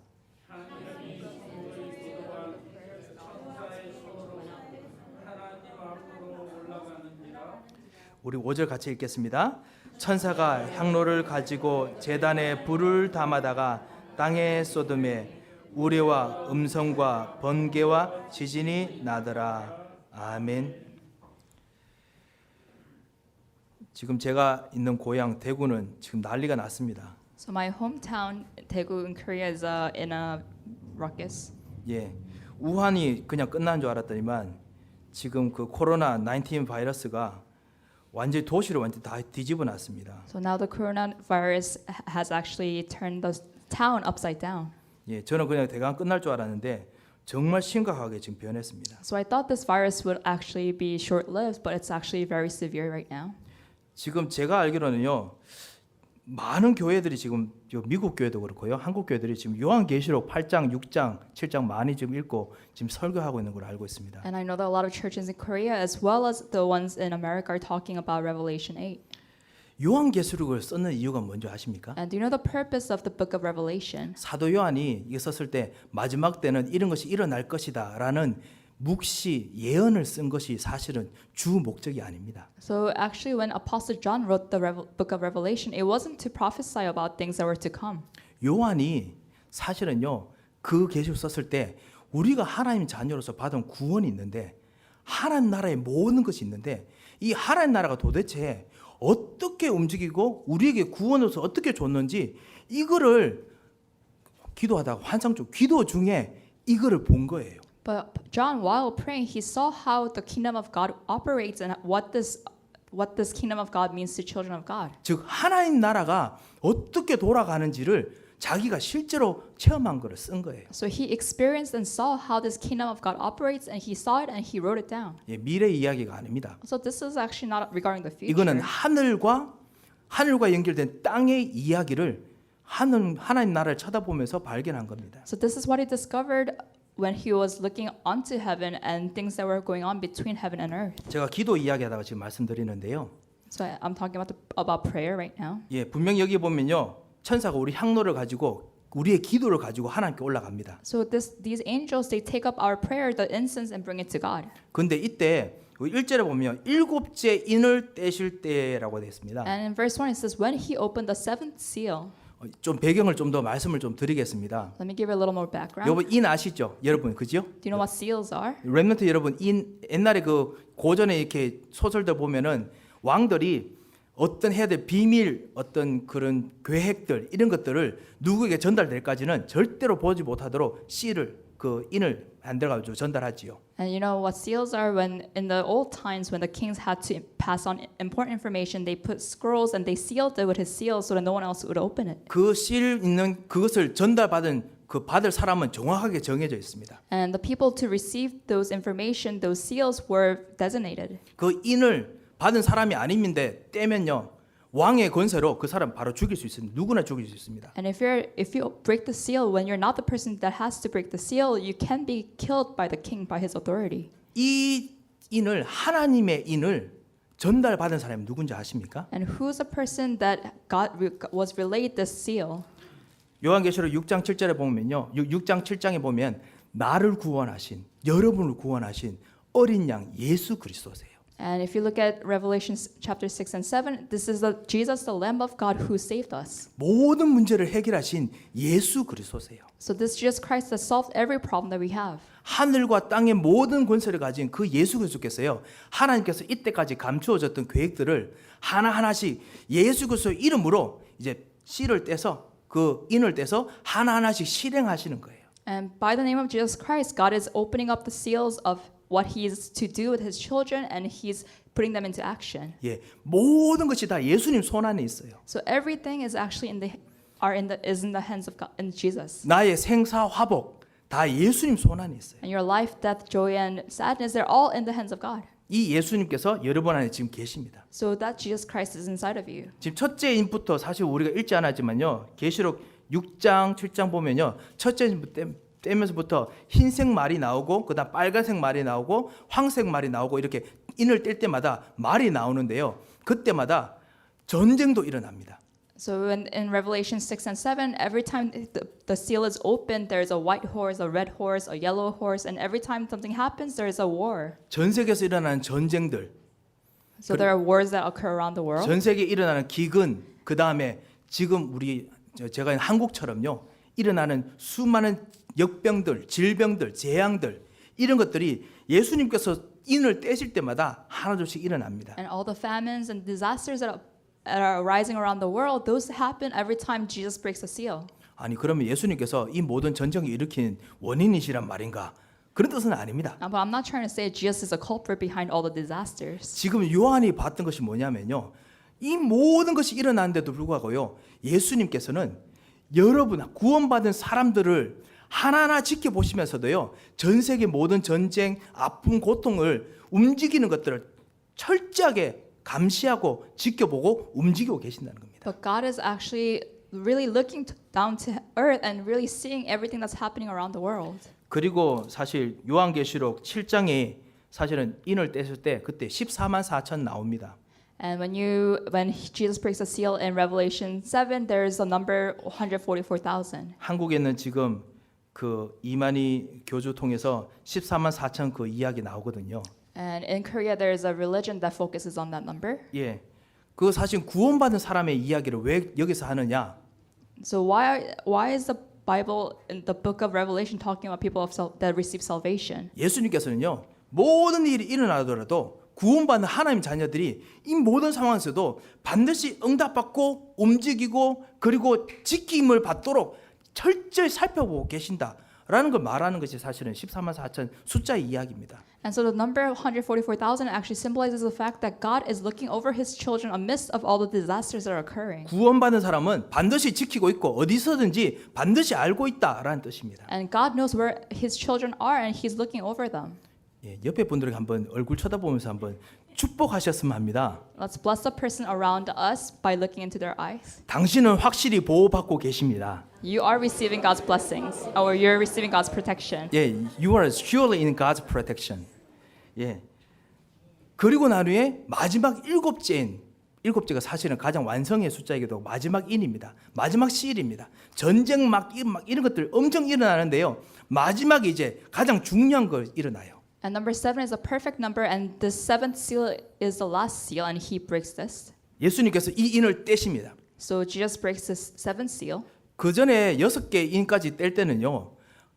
우리 5절 같이 읽겠습니다. 천사가 향로를 가지고 제단에 불을 담아다가 땅에 쏟음에 우레와 음성과 번개와 지진이 나더라. 아멘. 지금 제가 있는 고향 대구는 지금 난리가 났습니다. So my hometown Daegu in Korea is in a ruckus. 예, 우한이 그냥 끝난 줄 알았더니만 지금 그 코로나 19 바이러스가 완전히 도시를 완전히 다 뒤집어 놨습니다. So now the coronavirus has actually turned the town upside down. 예, 저는 그냥 대강 끝날 줄 알았는데 정말 심각하게 지금 변했습니다. So I thought this virus would actually be short-lived, but it's actually very severe right now. 지금 제가 알기로는요, 많은 교회들이 지금 미국 교회도 그렇고요, 한국 교회들이 지금 요한계시록 8장, 6장, 7장 많이 지금 읽고 지금 설교하고 있는 걸 알고 있습니다. And I know that a lot of churches in Korea, as well as the ones in America, are talking about Revelation 8. 요한계시록을 썼는 이유가 뭔지 아십니까? And do you know the purpose of the book of Revelation? 사도 요한이 이게 썼을 때 마지막 때는 이런 것이 일어날 것이다라는 묵시 예언을 쓴 것이 사실은 주 목적이 아닙니다. So actually, when Apostle John wrote the book of Revelation, it wasn't to prophesy about things that were to come. 요한이 사실은요, 그 계시록 썼을 때 우리가 하나님 자녀로서 받은 구원이 있는데, 하나님 나라의 모든 것이 있는데, 이 하나님 나라가 도대체 어떻게 움직이고 우리에게 구원으로서 어떻게 줬는지, 이거를 기도하다가 환상 중 기도 중에 이거를 본 거예요. But John, while praying, he saw how the kingdom of God operates and what this kingdom of God means to children of God. 즉 하나님 나라가 어떻게 돌아가는지를 자기가 실제로 체험한 거를 쓴 거예요. So he experienced and saw how this kingdom of God operates, and he saw it and he wrote it down. 예, 미래 이야기가 아닙니다. So this is actually not regarding the future. 이거는 하늘과 연결된 땅의 이야기를 하나님 나라를 쳐다보면서 발견한 겁니다. So this is what he discovered when he was looking onto heaven and things that were going on between heaven and earth. 제가 기도 이야기하다가 지금 말씀드리는데요. So I'm talking about prayer right now. 예, 분명히 여기 보면요, 천사가 우리 향로를 가지고 우리의 기도를 가지고 하나님께 올라갑니다. So these angels, they take up our prayer, the incense, and bring it to God. 근데 이때 1절에 보면 일곱째 인을 떼실 때라고 되어 있습니다. And in verse 1 it says, when he opened the seventh seal. 좀 배경을 좀 더 말씀을 좀 드리겠습니다. Let me give you a little more background. 여러분 인 아시죠? 여러분 그죠? Do you know what seals are? 렘넌트 여러분, 인 옛날에 그 고전에 이렇게 소설들 보면은 왕들이 어떤 해야 될 비밀, 어떤 그런 계획들 이런 것들을 누구에게 전달될까지는 절대로 보지 못하도록 씨를 그 인을 만들어가지고 전달하지요. And you know what seals are? When in the old times, when the kings had to pass on important information, they put scrolls and they sealed it with his seal so that no one else would open it. 그 실 있는 그것을 전달받은 그 받을 사람은 정확하게 정해져 있습니다. And the people to receive those information, those seals were designated. 그 인을 받은 사람이 아닌데 떼면요, 왕의 권세로 그 사람 바로 죽일 수 있습니다. 누구나 죽일 수 있습니다. And if you break the seal when you're not the person that has to break the seal, you can be killed by the king by his authority. 이 인을, 하나님의 인을 전달받은 사람이 누군지 아십니까? And who's the person that was relayed this seal? 요한계시록 6장 7절에 보면요, 6장 7장에 보면 나를 구원하신, 여러분을 구원하신 어린 양 예수 그리스도세요. And if you look at Revelation chapter 6 and 7, this is Jesus, the Lamb of God, who saved us. 모든 문제를 해결하신 예수 그리스도세요. So this Jesus Christ has solved every problem that we have. 하늘과 땅의 모든 권세를 가진 그 예수 그리스도께서요, 하나님께서 이때까지 감추어졌던 계획들을 하나하나씩 예수 그리스도의 이름으로 이제 씨를 떼서 그 인을 떼서 하나하나씩 실행하시는 거예요. And by the name of Jesus Christ, God is opening up the seals of what he is to do with his children, and he's putting them into action. 예, 모든 것이 다 예수님 손 안에 있어요. So everything is actually in the hands of God, in Jesus. 나의 생사 화복 다 예수님 손 안에 있어요. And your life, death, joy, and sadness, they're all in the hands of God. 이 예수님께서 여러분 안에 지금 계십니다. So that Jesus Christ is inside of you. 지금 첫째 인부터 사실 우리가 읽지 않았지만요, 계시록 6장 7장 보면요, 첫째 인부터 떼면서부터 흰색 말이 나오고 그다음 빨간색 말이 나오고 황색 말이 나오고 이렇게 인을 뗄 때마다 말이 나오는데요, 그때마다 전쟁도 일어납니다. So in Revelation 6 and 7, every time the seal is opened, there's a white horse, a red horse, a yellow horse, and every time something happens, there's a war. 전 세계에서 일어나는 전쟁들, So there are wars that occur around the world. 전 세계에 일어나는 기근, 그다음에 지금 제가 한국처럼요, 일어나는 수많은 역병들, 질병들, 재앙들, 이런 것들이 예수님께서 인을 떼실 때마다 하나둘씩 일어납니다. And all the famines and disasters that are arising around the world, those happen every time Jesus breaks a seal. 아니 그러면 예수님께서 이 모든 전쟁을 일으킨 원인이시란 말인가? 그런 뜻은 아닙니다. But I'm not trying to say Jesus is a culprit behind all the disasters. 지금 요한이 봤던 것이 뭐냐면요, 이 모든 것이 일어나는데도 불구하고요, 예수님께서는 여러분 구원받은 사람들을 하나하나 지켜보시면서도요, 전 세계 모든 전쟁, 아픔, 고통을 움직이는 것들을 철저하게 감시하고 지켜보고 움직이고 계신다는 겁니다. But God is actually really looking down to earth and really seeing everything that's happening around the world. 그리고 사실 요한계시록 7장에 사실은 인을 떼실 때 그때 14만 4천 나옵니다. And when Jesus breaks the seal in Revelation 7, there's a number 144,000. 한국에는 지금 그 이만희 교주 통해서 14만 4천 그 이야기 나오거든요. And in Korea, there is a religion that focuses on that number. 예, 그 사실 구원받은 사람의 이야기를 왜 여기서 하느냐? So why is the Bible in the book of Revelation talking about people that receive salvation? 예수님께서는요 모든 일이 일어나더라도 구원받는 하나님 자녀들이 이 모든 상황에서도 반드시 응답받고 움직이고 그리고 지킴을 받도록 철저히 살펴보고 계신다라는 걸 말하는 것이 사실은 14만 4천 숫자의 이야기입니다. And so the number 144,000 actually symbolizes the fact that God is looking over His children amidst of all the disasters that are occurring. 구원받은 사람은 반드시 지키고 있고 어디서든지 반드시 알고 있다라는 뜻입니다. And God knows where His children are, and He's looking over them. 예, 옆에 분들에게 한번 얼굴 쳐다보면서 한번 축복하셨으면 합니다. Let's bless the person around us by looking into their eyes. 당신은 확실히 보호받고 계십니다. You are receiving God's blessings, or you're receiving God's protection. 예, you are surely in God's protection. 예. 그리고 나중에 마지막 일곱째가 사실은 가장 완성의 숫자이기도 하고 마지막 인입니다. 마지막 시일입니다. 전쟁 막 이런 것들 엄청 일어나는데요. 마지막에 이제 가장 중요한 거 일어나요. And number 7 is a perfect number, and the seventh seal is the last seal, and He breaks this. 예수님께서 이 인을 떼십니다. So Jesus breaks this seventh seal. 그 전에 6개 인까지 뗄 때는요.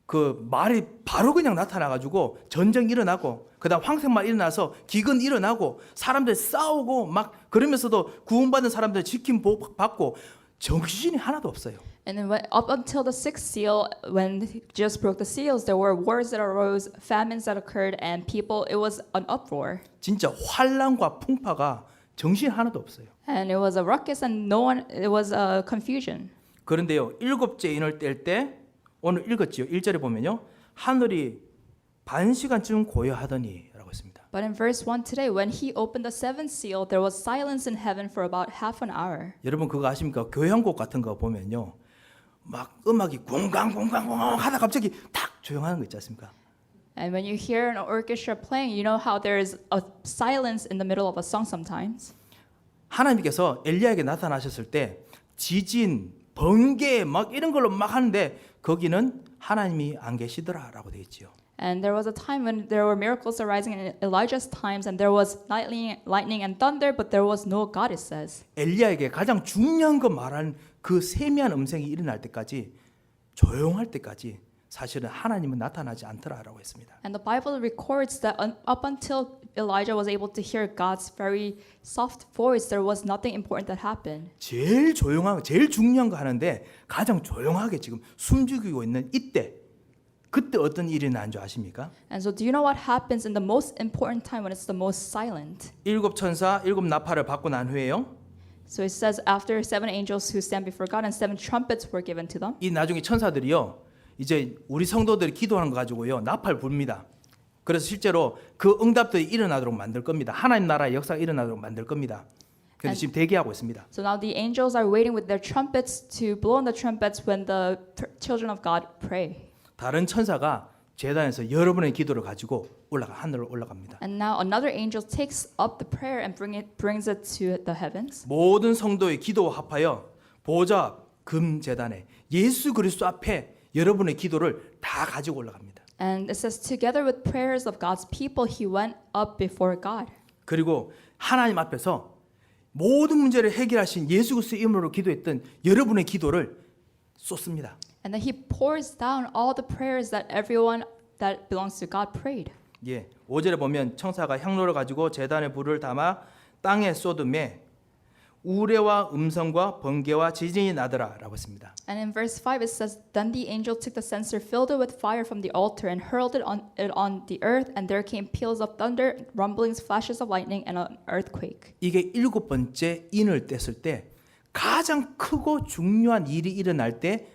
그 말이 바로 그냥 나타나가지고 전쟁 일어나고 그다음 황색만 일어나서 기근 일어나고 사람들 싸우고 막 그러면서도 구원받은 사람들 지킴 받고 정신이 하나도 없어요. And then up until the sixth seal, when Jesus broke the seals, there were wars that arose, famines that occurred, and it was an uproar. 진짜 환란과 풍파가 정신 하나도 없어요. And it was a ruckus, and it was a confusion. 그런데요, 7째 인을 뗄 때 오늘 읽었지요. 1절에 보면요. 하늘이 반 시간쯤 고요하더니라고 했습니다. But in verse 1 today, when He opened the seventh seal, there was silence in heaven for about half an hour. 여러분 그거 아십니까? 교향곡 같은 거 보면요. 막 음악이 공강공강 하다 갑자기 탁 조용하는 거 있지 않습니까? And when you hear an orchestra playing, you know how there is a silence in the middle of a song sometimes. 하나님께서 엘리야에게 나타나셨을 때 지진, 번개 막 이런 걸로 막 하는데 거기는 하나님이 안 계시더라라고 되어 있지요. And there was a time when there were miracles arising in Elijah's times, and there was lightning and thunder, but there was no God, it says. 엘리야에게 가장 중요한 거 말하는 그 세미한 음성이 일어날 때까지 조용할 때까지 사실은 하나님은 나타나지 않더라라고 했습니다. And the Bible records that up until Elijah was able to hear God's very soft voice, there was nothing important that happened. 제일 조용한 제일 중요한 거 하는데 가장 조용하게 지금 숨죽이고 있는 이때 그때 어떤 일이 난 줄 아십니까? And so do you know what happens in the most important time when it's the most silent? 7 천사 7 나팔을 받고 난 후에요. So it says after 7 angels who stand before God and 7 trumpets were given to them. 이 나중에 천사들이요. 이제 우리 성도들이 기도하는 거 가지고요. 나팔 부릅니다. 그래서 실제로 그 응답들이 일어나도록 만들 겁니다. 하나님 나라의 역사가 일어나도록 만들 겁니다. 그래서 지금 대기하고 있습니다. So now the angels are waiting with their trumpets to blow on the trumpets when the children of God pray. 다른 천사가 제단에서 여러분의 기도를 가지고 하늘로 올라갑니다. And now another angel takes up the prayer and brings it to the heavens. 모든 성도의 기도와 합하여 보좌 금 제단에 예수 그리스도 앞에 여러분의 기도를 다 가지고 올라갑니다. And it says together with prayers of God's people he went up before God. 그리고 하나님 앞에서 모든 문제를 해결하신 예수 그리스도의 이름으로 기도했던 여러분의 기도를 쏟습니다. And then he pours down all the prayers that everyone that belongs to God prayed. 예, 5절에 보면 청사가 향로를 가지고 제단에 불을 담아 땅에 쏟음에 우레와 음성과 번개와 지진이 나더라라고 했습니다. And in verse 5 it says, Then the angel took the censer, filled it with fire from the altar, and hurled it on the earth, and there came peals of thunder, rumblings, flashes of lightning, and an earthquake. 이게 7번째 인을 뗐을 때 가장 크고 중요한 일이 일어날 때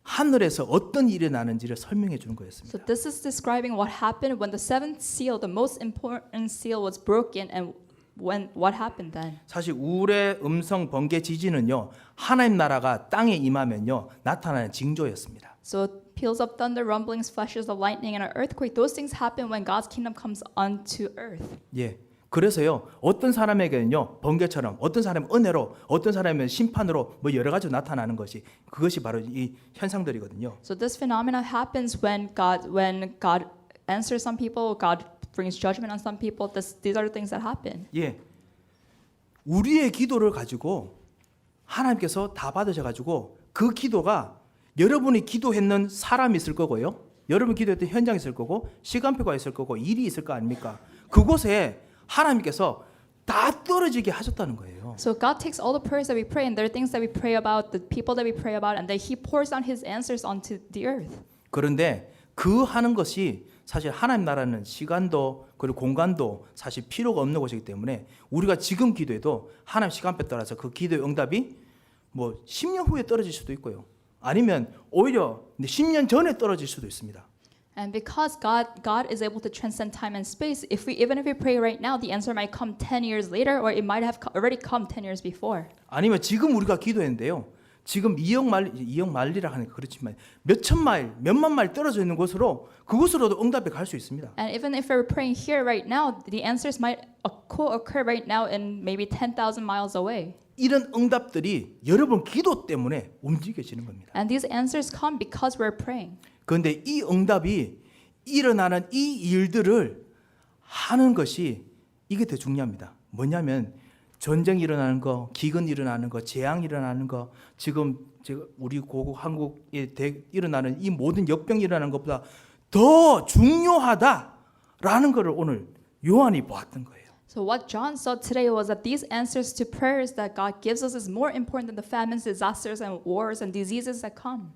하늘에서 어떤 일이 나는지를 설명해 주는 거였습니다. So this is describing what happened when the seventh seal, the most important seal, was broken, and what happened then? 사실 우레, 음성, 번개, 지진은요 하나님 나라가 땅에 임하면요 나타나는 징조였습니다. So peals of thunder, rumblings, flashes of lightning, and an earthquake, those things happen when God's kingdom comes onto earth. 예, 그래서요 어떤 사람에게는요 번개처럼, 어떤 사람은 은혜로, 어떤 사람은 심판으로 뭐 여러 가지로 나타나는 것이 그것이 바로 이 현상들이거든요. So this phenomenon happens when God answers some people, God brings judgment on some people. These are the things that happen. 예, 우리의 기도를 가지고 하나님께서 다 받으셔 가지고 그 기도가 여러분이 기도했는 사람이 있을 거고요. 여러분 기도했던 현장이 있을 거고 시간표가 있을 거고 일이 있을 거 아닙니까? 그곳에 하나님께서 다 떨어지게 하셨다는 거예요. So God takes all the prayers that we pray, and there are things that we pray about, the people that we pray about, and then He pours down His answers onto the earth. 그런데 그 하는 것이 사실 하나님 나라는 시간도 그리고 공간도 사실 필요가 없는 것이기 때문에 우리가 지금 기도해도 하나님 시간표에 따라서 그 기도의 응답이 뭐 10년 후에 떨어질 수도 있고요. 아니면 오히려 10년 전에 떨어질 수도 있습니다. And because God is able to transcend time and space, even if we pray right now, the answer might come 10 years later, or it might have already come 10 years before. 아니면 지금 우리가 기도했는데요. 지금 2억 마일이라 하니까 그렇지만 몇천 마일, 몇만 마일 떨어져 있는 곳으로 그곳으로도 응답이 갈 수 있습니다. And even if we're praying here right now, the answers might occur right now in maybe 10,000 miles away. 이런 응답들이 여러분 기도 때문에 움직여지는 겁니다. And these answers come because we're praying. 그런데 이 응답이 일어나는 이 일들을 하는 것이 이게 더 중요합니다. 뭐냐면 전쟁이 일어나는 거, 기근 일어나는 거, 재앙이 일어나는 거, 지금 우리 고국 한국에 일어나는 이 모든 역병이 일어나는 것보다 더 중요하다라는 것을 오늘 요한이 보았던 거예요. So what John saw today was that these answers to prayers that God gives us is more important than the famines, disasters, and wars and diseases that come.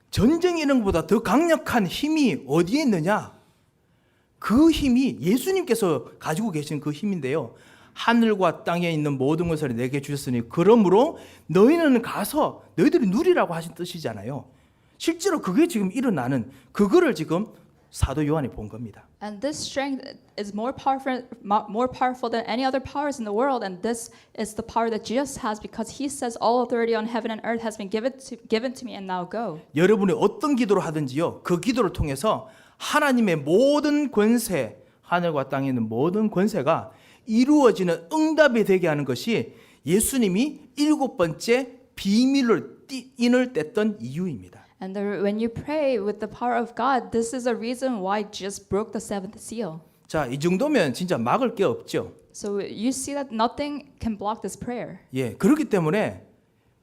전쟁 이런 것보다 더 강력한 힘이 어디에 있느냐? 그 힘이 예수님께서 가지고 계신 그 힘인데요. 하늘과 땅에 있는 모든 것을 내게 주셨으니 그러므로 너희는 가서 너희들이 누리라고 하신 뜻이잖아요. 실제로 그게 지금 일어나는 그거를 지금 사도 요한이 본 겁니다. And this strength is more powerful than any other powers in the world, and this is the power that Jesus has because He says all authority on heaven and earth has been given to me, and now go. 여러분이 어떤 기도를 하든지요. 그 기도를 통해서 하나님의 모든 권세, 하늘과 땅에 있는 모든 권세가 이루어지는 응답이 되게 하는 것이 예수님이 7번째 비밀을 인을 뗐던 이유입니다. And when you pray with the power of God, this is a reason why Jesus broke the seventh seal. 자, 이 정도면 진짜 막을 게 없죠. So you see that nothing can block this prayer. 예, 그렇기 때문에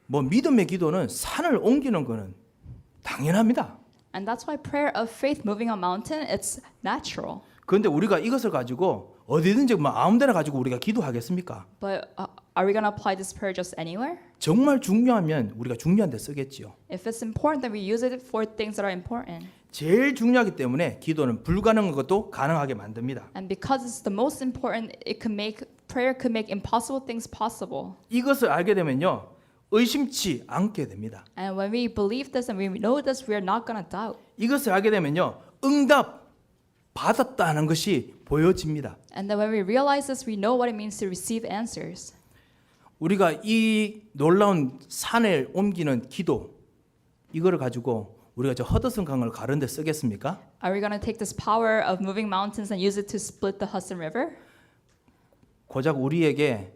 뭐 믿음의 기도는 산을 옮기는 거는 당연합니다. And that's why prayer of faith moving a mountain, it's natural. 그런데 우리가 이것을 가지고 어디든지 뭐 아무데나 가지고 우리가 기도하겠습니까? But are we going to apply this prayer just anywhere? 정말 중요하면 우리가 중요한 데 쓰겠지요. If it's important, then we use it for things that are important. 제일 중요하기 때문에 기도는 불가능한 것도 가능하게 만듭니다. And because it's the most important, prayer could make impossible things possible. 이것을 알게 되면요. 의심치 않게 됩니다. And when we believe this and we know this, we are not going to doubt. 이것을 알게 되면요. 응답 받았다는 것이 보여집니다. And then when we realize this, we know what it means to receive answers. 우리가 이 놀라운 산을 옮기는 기도 이거를 가지고 우리가 저 허드슨 강을 가른 데 쓰겠습니까? Are we going to take this power of moving mountains and use it to split the Hudson River? 고작 우리에게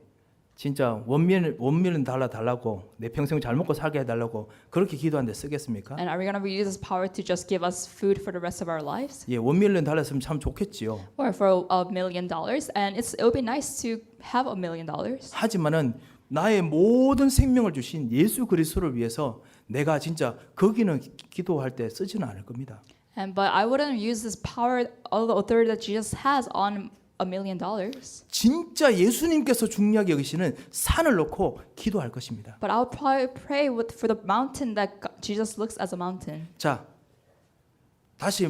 진짜 원밀은 달라고 내 평생 잘 먹고 살게 해달라고 그렇게 기도한 데 쓰겠습니까? And are we going to use this power to just give us food for the rest of our lives? 예, 원밀은 달랐으면 참 좋겠지요. Or for $1 million? And it would be nice to have $1 million. 하지만은 나의 모든 생명을 주신 예수 그리스도를 위해서 내가 진짜 거기는 기도할 때 쓰지는 않을 겁니다. But I wouldn't use this power, all the authority that Jesus has on $1 million. 진짜 예수님께서 중요하게 여기시는 산을 놓고 기도할 것입니다. But I would probably pray for the mountain that Jesus looks as a mountain. 자, 다시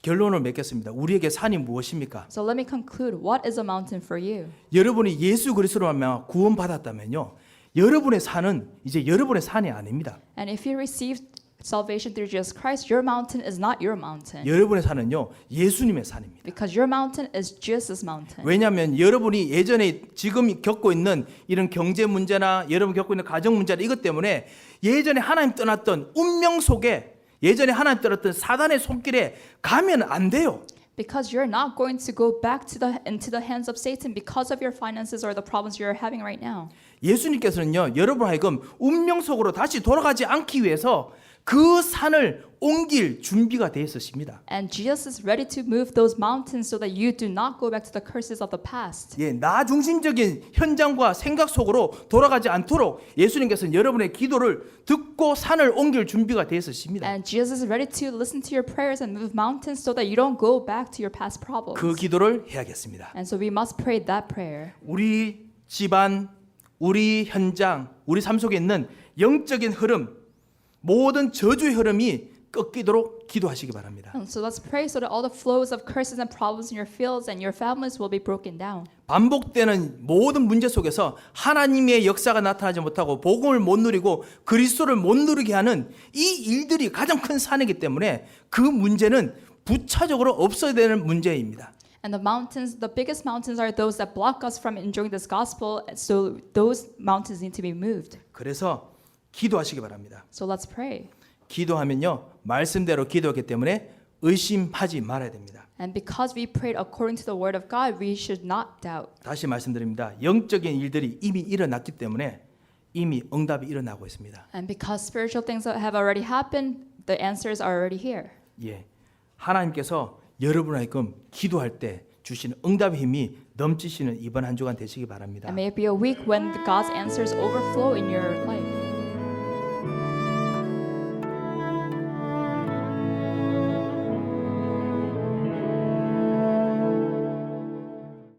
결론을 맺겠습니다. 우리에게 산이 무엇입니까? So let me conclude. What is a mountain for you? 여러분이 예수 그리스도로 말미암아 구원받았다면요. 여러분의 산은 이제 여러분의 산이 아닙니다. And if you received salvation through Jesus Christ, your mountain is not your mountain. 여러분의 산은요 예수님의 산입니다. Because your mountain is Jesus' mountain. 왜냐하면 여러분이 예전에 지금 겪고 있는 이런 경제 문제나 여러분 겪고 있는 가정 문제나 이것 때문에 예전에 하나님 떠났던 운명 속에 예전에 하나님 떠났던 사단의 손길에 가면 안 돼요. Because you're not going to go back into the hands of Satan because of your finances or the problems you're having right now. 예수님께서는요 여러분 하여금 운명 속으로 다시 돌아가지 않기 위해서 그 산을 옮길 준비가 되어 있으십니다. And Jesus is ready to move those mountains so that you do not go back to the curses of the past. 예, 나 중심적인 현장과 생각 속으로 돌아가지 않도록 예수님께서는 여러분의 기도를 듣고 산을 옮길 준비가 되어 있으십니다. And Jesus is ready to listen to your prayers and move mountains so that you don't go back to your past problems. 그 기도를 해야겠습니다. And so we must pray that prayer. 우리 집안, 우리 현장, 우리 삶 속에 있는 영적인 흐름, 모든 저주의 흐름이 꺾이도록 기도하시기 바랍니다. And so let's pray so that all the flows of curses and problems in your fields and your families will be broken down. 반복되는 모든 문제 속에서 하나님의 역사가 나타나지 못하고 복음을 못 누리고 그리스도를 못 누리게 하는 이 일들이 가장 큰 산이기 때문에 그 문제는 부차적으로 없어야 되는 문제입니다. And the mountains, the biggest mountains are those that block us from enjoying this gospel. So those mountains need to be moved. 그래서 기도하시기 바랍니다. So let's pray. 기도하면요 말씀대로 기도했기 때문에 의심하지 말아야 됩니다. And because we prayed according to the word of God, we should not doubt. 다시 말씀드립니다. 영적인 일들이 이미 일어났기 때문에 이미 응답이 일어나고 있습니다. And because spiritual things have already happened, the answers are already here. 예, 하나님께서 여러분에게 기도할 때 주시는 응답의 힘이 넘치시는 이번 한 주간 되시기 바랍니다. And may it be a week when God's answers overflow in your life.